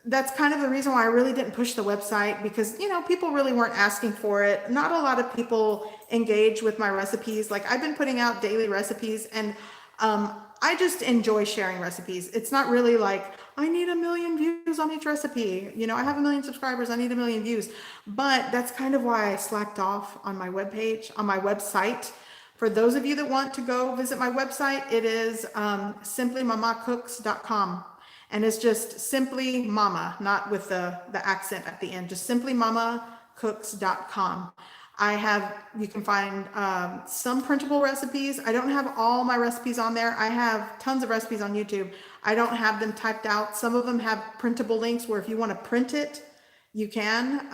that's kind of the reason why I really didn't push the website, because, you know, people really weren't asking for it. Not a lot of people engage with my recipes. Like, I've been putting out daily recipes and I just enjoy sharing recipes. It's not really like I need 1 million views on each recipe. You know, I have 1 million subscribers, I need 1 million views. But that's kind of why I slacked off on my webpage, on my website. For those of you that want to go visit my website, it is simplymamacooks.com. And it's just simply mama, not with the accent at the end, just simplymamacooks.com. You can find some printable recipes. I don't have all my recipes on there. I have tons of recipes on YouTube. I don't have them typed out. Some of them have printable links where if you want to print it, you can.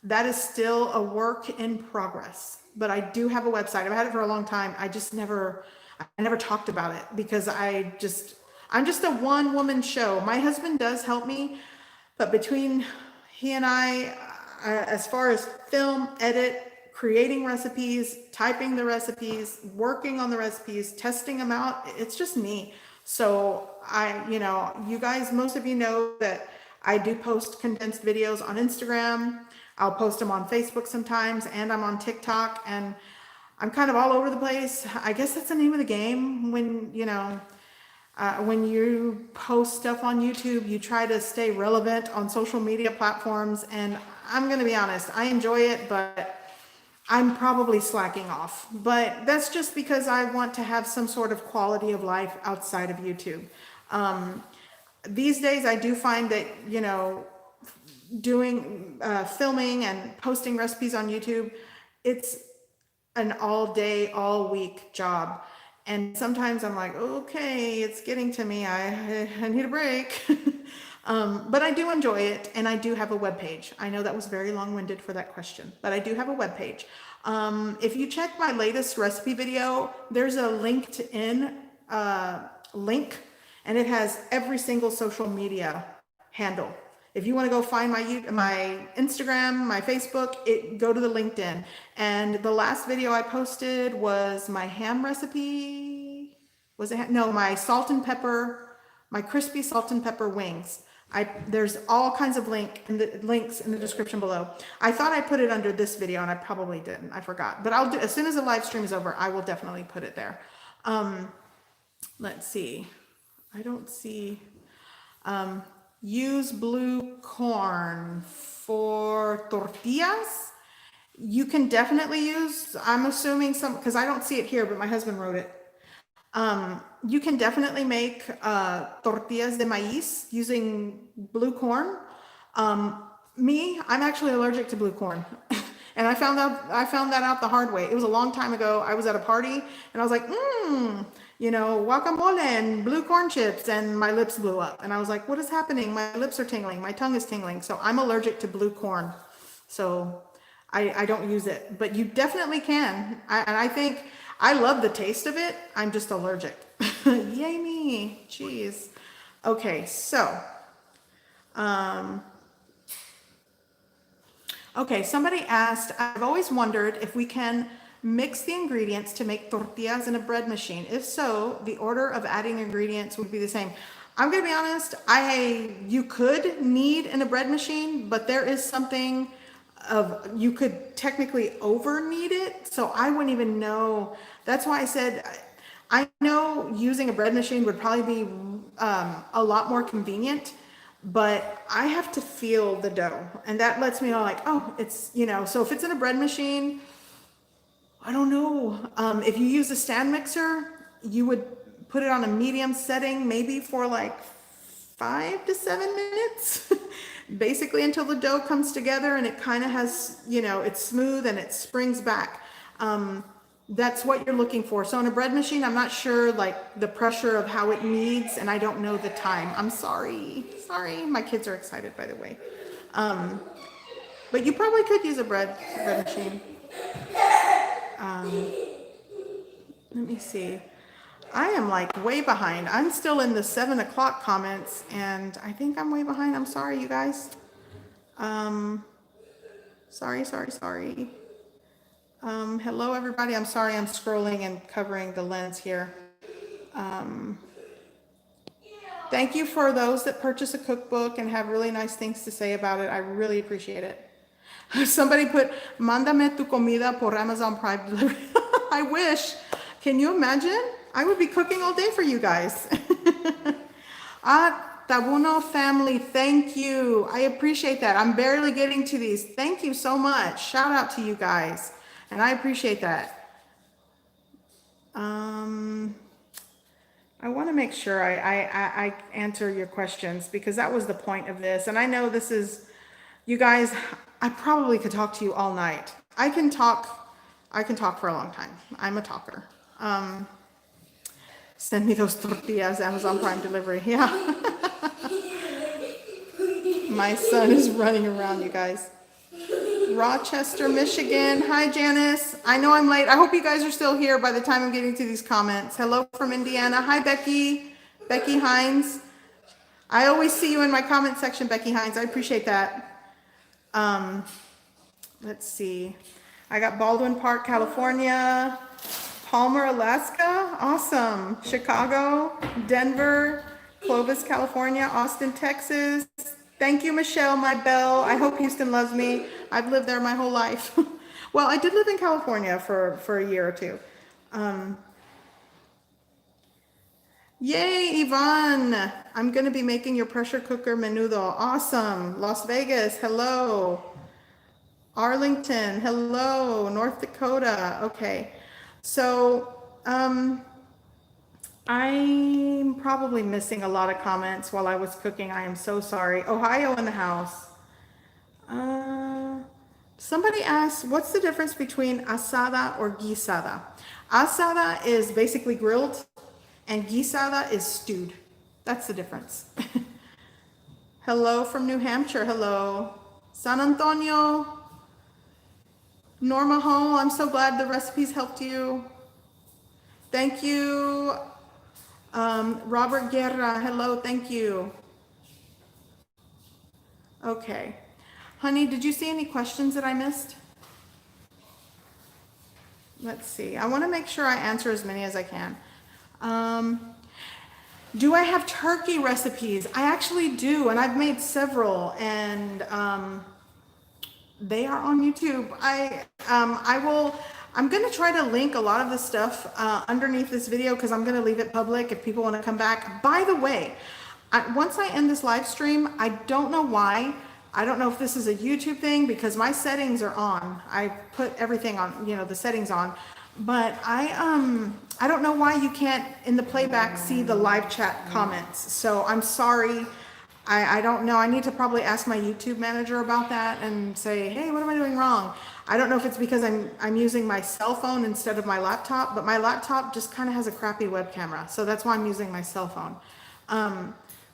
That is still a work in progress, but I do have a website. I've had it for a long time. I never talked about it because I'm just a one-woman show. My husband does help me, But between he and I, as far as film, edit, creating recipes, typing the recipes, working on the recipes, testing them out, it's just me. So you guys, most of you know that I do post condensed videos on Instagram. I'll post them on Facebook sometimes, and I'm on TikTok, and I'm kind of all over the place. I guess that's the name of the game when you post stuff on YouTube, you try to stay relevant on social media platforms. And I'm going to be honest, I enjoy it, but I'm probably slacking off. But that's just because I want to have some sort of quality of life outside of YouTube. These days, I do find that, doing filming and posting recipes on YouTube, it's an all day, all week job. And sometimes I'm like, okay, it's getting to me. I need a break. But I do enjoy it, and I do have a webpage. I know that was very long-winded for that question, but I do have a webpage. If you check my latest recipe video, there's a LinkedIn link, and it has every single social media handle. If you want to go find my Instagram, my Facebook, go to the LinkedIn. And the last video I posted was my ham recipe. Was it? No, my salt and pepper, my crispy salt and pepper wings. There's all kinds of links in the description below. I thought I put it under this video, and I probably didn't. I forgot. But I'll do, as soon as the live stream is over, I will definitely put it there. Let's see. I don't see. Use blue corn for tortillas. You can definitely use, I'm assuming because I don't see it here, but my husband wrote it. You can definitely make tortillas de maíz using blue corn. I'm actually allergic to blue corn. And I found that out the hard way. It was a long time ago. I was at a party, and I was like, guacamole and blue corn chips, and my lips blew up. And I was like, what is happening? My lips are tingling. My tongue is tingling. So I'm allergic to blue corn. So I don't use it. But you definitely can. And I think I love the taste of it. I'm just allergic. Yay me. Jeez. Okay, so okay, somebody asked, I've always wondered if we can mix the ingredients to make tortillas in a bread machine. If so, the order of adding ingredients would be the same. I'm gonna be honest, you could knead in a bread machine, but there is something you could technically over knead it, so I wouldn't even know. That's why I said, I know using a bread machine would probably be a lot more convenient, but I have to feel the dough, and that lets me know, like, oh, it's, so if it's in a bread machine, I don't know. If you use a stand mixer, you would put it on a medium setting, maybe for like 5 to 7 minutes, basically until the dough comes together and it kind of has, it's smooth and it springs back. That's what you're looking for. So in a bread machine, I'm not sure like the pressure of how it kneads, and I don't know the time. I'm sorry. My kids are excited, by the way. But you probably could use a bread machine. Let me see. I am like way behind. I'm still in the 7 o'clock comments, and I think I'm way behind. I'm sorry, you guys. Sorry. Hello, everybody. I'm sorry. I'm scrolling and covering the lens here. Thank you for those that purchase a cookbook and have really nice things to say about it. I really appreciate it. Somebody put, "Mándame tu comida por Amazon Prime delivery." I wish. Can you imagine? I would be cooking all day for you guys. Tabuno family, thank you. I appreciate that. I'm barely getting to these. Thank you so much. Shout out to you guys. And I appreciate that. I want to make sure I answer your questions, because that was the point of this. And I know this is, you guys, I probably could talk to you all night. I can talk for a long time. I'm a talker. Send me those tortillas, Amazon Prime delivery. Yeah. My son is running around, you guys. Rochester, Michigan. Hi, Janice. I know I'm late. I hope you guys are still here by the time I'm getting to these comments. Hello from Indiana. Hi, Becky. Becky Hines. I always see you in my comment section, Becky Hines. I appreciate that. Let's see. I got Baldwin Park, California, Palmer, Alaska. Awesome. Chicago, Denver, Clovis, California, Austin, Texas. Thank you, Michelle, my belle. I hope Houston loves me. I've lived there my whole life. Well, I did live in California for a year or two. Yay, Yvonne. I'm going to be making your pressure cooker menudo. Awesome. Las Vegas, hello. Arlington, hello. North Dakota. Okay. So, I'm probably missing a lot of comments while I was cooking. I am so sorry. Ohio in the house. Somebody asked, what's the difference between asada or guisada? Asada is basically grilled and guisada is stewed. That's the difference. Hello from New Hampshire. Hello. San Antonio. Norma Hall, I'm so glad the recipes helped you. Thank you. Robert Guerra, hello, thank you. Okay. Honey, did you see any questions that I missed? Let's see. I want to make sure I answer as many as I can. Do I have turkey recipes? I actually do, and I've made several, and they are on YouTube. I'm going to try to link a lot of this stuff underneath this video because I'm going to leave it public if people want to come back. By the way, once I end this live stream, I don't know why. I don't know if this is a YouTube thing because my settings are on. I put everything on, you know, the settings on. But I don't know why you can't, in the playback, see the live chat comments. So I'm sorry. I don't know. I need to probably ask my YouTube manager about that and say, hey, what am I doing wrong? I don't know if it's because I'm using my cell phone instead of my laptop, but my laptop just kind of has a crappy web camera. So that's why I'm using my cell phone.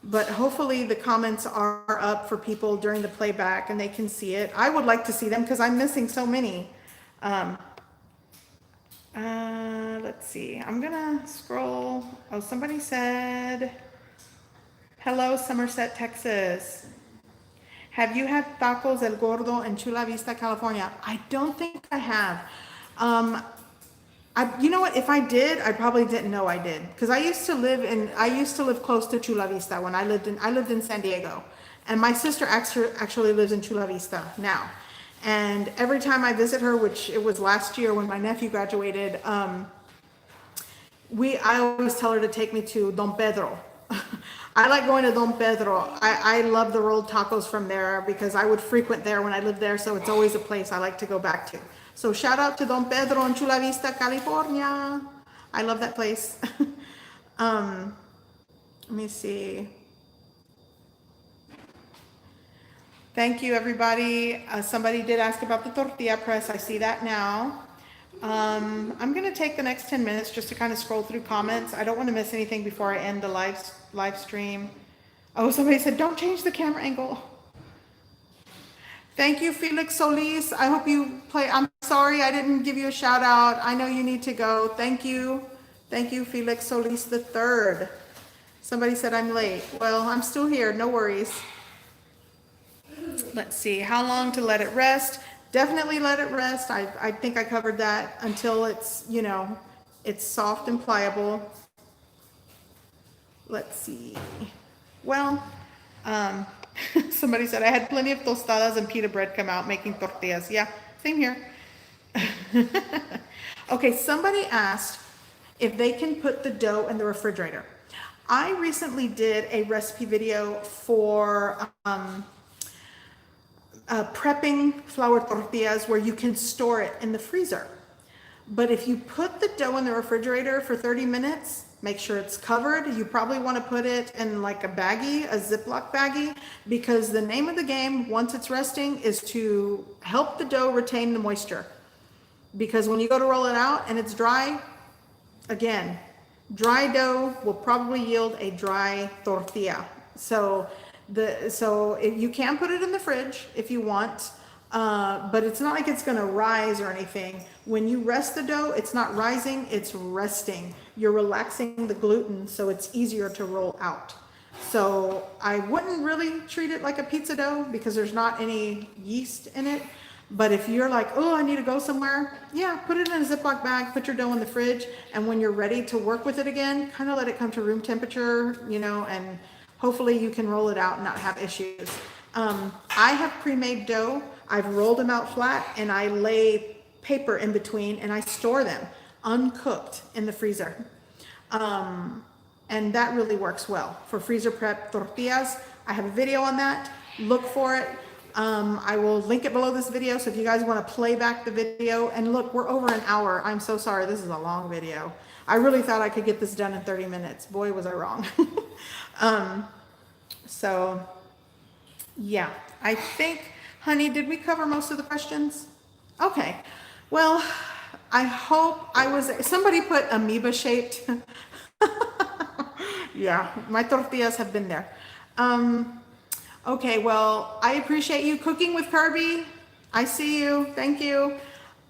But hopefully the comments are up for people during the playback and they can see it. I would like to see them because I'm missing so many. Let's see. I'm gonna scroll. Oh, somebody said, hello, Somerset, Texas. Have you had tacos El Gordo in Chula Vista, California? I don't think I have. You know what? If I did, I probably didn't know I did, because I used to live close to Chula Vista when I lived in San Diego, and my sister actually lives in Chula Vista now. And every time I visit her, which it was last year when my nephew graduated, I always tell her to take me to Don Pedro. I like going to Don Pedro. I love the rolled tacos from there because I would frequent there when I lived there, so it's always a place I like to go back to. So shout out to Don Pedro in Chula Vista, California. I love that place. Let me see. Thank you, everybody. Somebody did ask about the tortilla press. I see that now. I'm going to take the next 10 minutes just to kind of scroll through comments. I don't want to miss anything before I end the live stream. Oh, somebody said, don't change the camera angle. Thank you, Felix Solis. I hope you play. I'm sorry I didn't give you a shout out. I know you need to go. Thank you. Thank you, Felix Solis the third. Somebody said I'm late. Well, I'm still here. No worries. Let's see. How long to let it rest? Definitely let it rest. I think I covered that until it's, you know, it's soft and pliable. Let's see. Well, somebody said I had plenty of tostadas and pita bread come out making tortillas. Yeah, same here. Okay, somebody asked if they can put the dough in the refrigerator. I recently did a recipe video for prepping flour tortillas where you can store it in the freezer. But if you put the dough in the refrigerator for 30 minutes, make sure it's covered. You probably want to put it in like a baggie, a Ziploc baggie, because the name of the game, once it's resting, is to help the dough retain the moisture. Because when you go to roll it out and it's dry, again, dry dough will probably yield a dry tortilla. So you can put it in the fridge if you want, but it's not like it's going to rise or anything. When you rest the dough, it's not rising, it's resting. You're relaxing the gluten, so it's easier to roll out. So I wouldn't really treat it like a pizza dough because there's not any yeast in it. But if you're like, oh, I need to go somewhere, yeah, put it in a Ziploc bag, put your dough in the fridge, and when you're ready to work with it again, kind of let it come to room temperature, you know, and hopefully you can roll it out and not have issues. I have pre-made dough. I've rolled them out flat and I lay paper in between and I store them uncooked in the freezer. And that really works well for freezer prep tortillas. I have a video on that. Look for it. I will link it below this video. So if you guys want to play back the video, and look, we're over an hour. I'm so sorry. This is a long video. I really thought I could get this done in 30 minutes. Boy, was I wrong. So yeah, I think, honey, did we cover most of the questions? Okay. Well, I hope I was, somebody put amoeba shaped. Yeah, my tortillas have been there. Okay, well, I appreciate you cooking with Kirby. I see you. Thank you.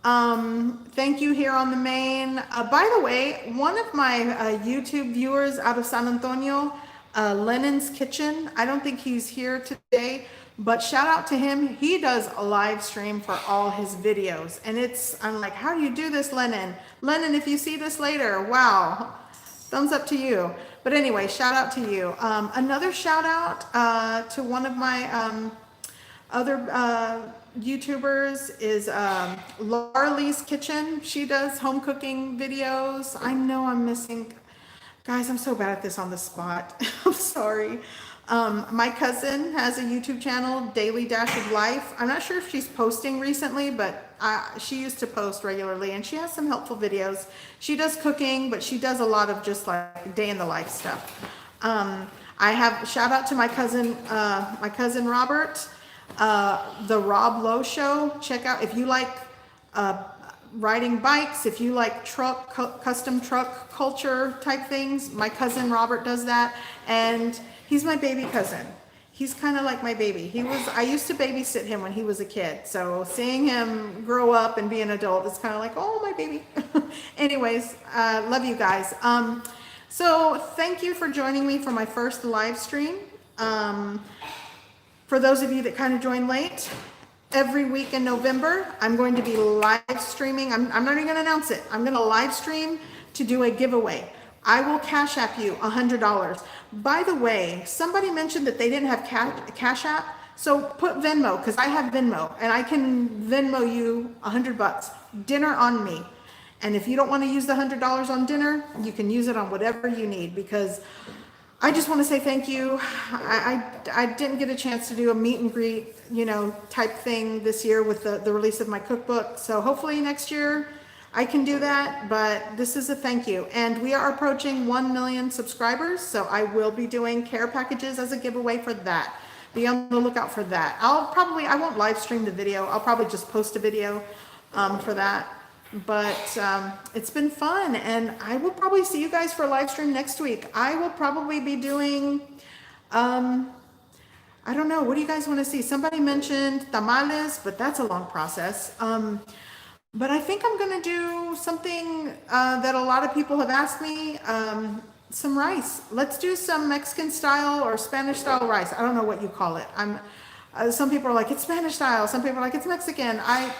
Thank you here on the main. By the way, one of my YouTube viewers out of San Antonio, Lennon's Kitchen, I don't think he's here today, but shout out to him. He does a live stream for all his videos. And I'm like, how do you do this, Lennon? Lennon, if you see this later, wow. Thumbs up to you. But anyway, shout out to you. Another shout out to one of my other YouTubers is Larly's Kitchen. She does home cooking videos. I know I'm missing, guys, I'm so bad at this on the spot. I'm sorry. My cousin has a YouTube channel, Daily Dash of Life. I'm not sure if she's posting recently, but she used to post regularly and she has some helpful videos. She does cooking, but she does a lot of just like day in the life stuff. I have shout out to my cousin Robert, the Rob Lowe Show. Check out if you like riding bikes, if you like custom truck culture type things. My cousin Robert does that, and he's my baby cousin. He's kind of like my baby. I used to babysit him when he was a kid. So seeing him grow up and be an adult is kind of like, oh, my baby. Anyways, love you guys. So thank you for joining me for my first live stream. For those of you that kind of joined late, every week in November, I'm going to be live streaming. I'm not even going to announce it. I'm going to live stream to do a giveaway. I will Cash App you $100. By the way, somebody mentioned that they didn't have Cash App. So put Venmo, because I have Venmo, and I can Venmo you $100. Dinner on me. And if you don't want to use the $100 on dinner, you can use it on whatever you need, because I just want to say thank you. I didn't get a chance to do a meet and greet, type thing this year with the release of my cookbook. So hopefully next year I can do that, but this is a thank you. And we are approaching 1 million subscribers, so I will be doing care packages as a giveaway for that. Be on the lookout for that. I won't live stream the video. I'll probably just post a video for that. But it's been fun, and I will probably see you guys for a live stream next week. I will probably be doing, I don't know, what do you guys want to see? Somebody mentioned tamales, but that's a long process. But I think I'm going to do something that a lot of people have asked me, some rice. Let's do some Mexican style or Spanish style rice. I don't know what you call it. Some people are like, it's Spanish style. Some people are like, it's Mexican. I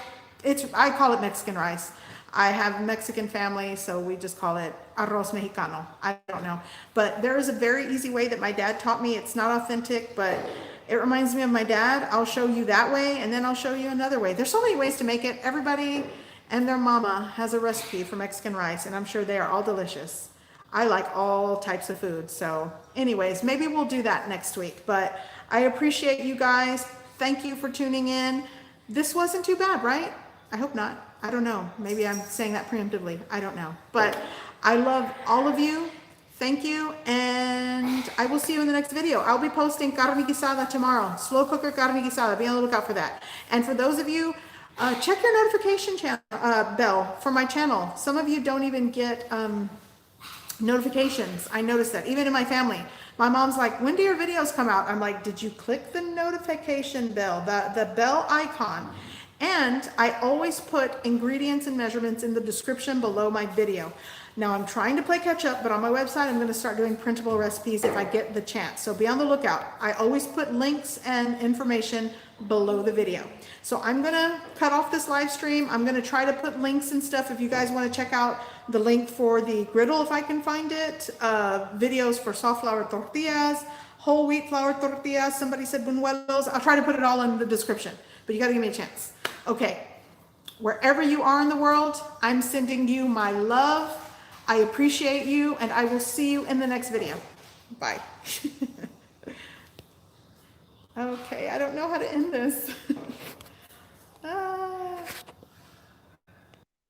call it Mexican rice. I have Mexican family, so we just call it arroz mexicano. I don't know. But there is a very easy way that my dad taught me. It's not authentic, but it reminds me of my dad. I'll show you that way, and then I'll show you another way. There's so many ways to make it. Everybody and their mama has a recipe for Mexican rice, and I'm sure they are all delicious. I like all types of food. So anyways, maybe we'll do that next week. But I appreciate you guys. Thank you for tuning in. This wasn't too bad, right? I hope not. I don't know. Maybe I'm saying that preemptively. I don't know. But I love all of you. Thank you. And I will see you in the next video. I'll be posting carne guisada tomorrow. Slow cooker carne guisada. Be on the lookout for that. And for those of you, check your notification bell for my channel. Some of you don't even get notifications. I noticed that. Even in my family. My mom's like, when do your videos come out? I'm like, did you click the notification bell, the bell icon? And I always put ingredients and measurements in the description below my video. Now I'm trying to play catch up, but on my website, I'm going to start doing printable recipes if I get the chance. So be on the lookout. I always put links and information below the video. So I'm going to cut off this live stream. I'm going to try to put links and stuff if you guys want to check out the link for the griddle, if I can find it, videos for soft flour tortillas, whole wheat flour tortillas. Somebody said buñuelos. I'll try to put it all in the description, but you got to give me a chance. Okay. Wherever you are in the world, I'm sending you my love. I appreciate you, and I will see you in the next video. Bye. Okay, I don't know how to end this.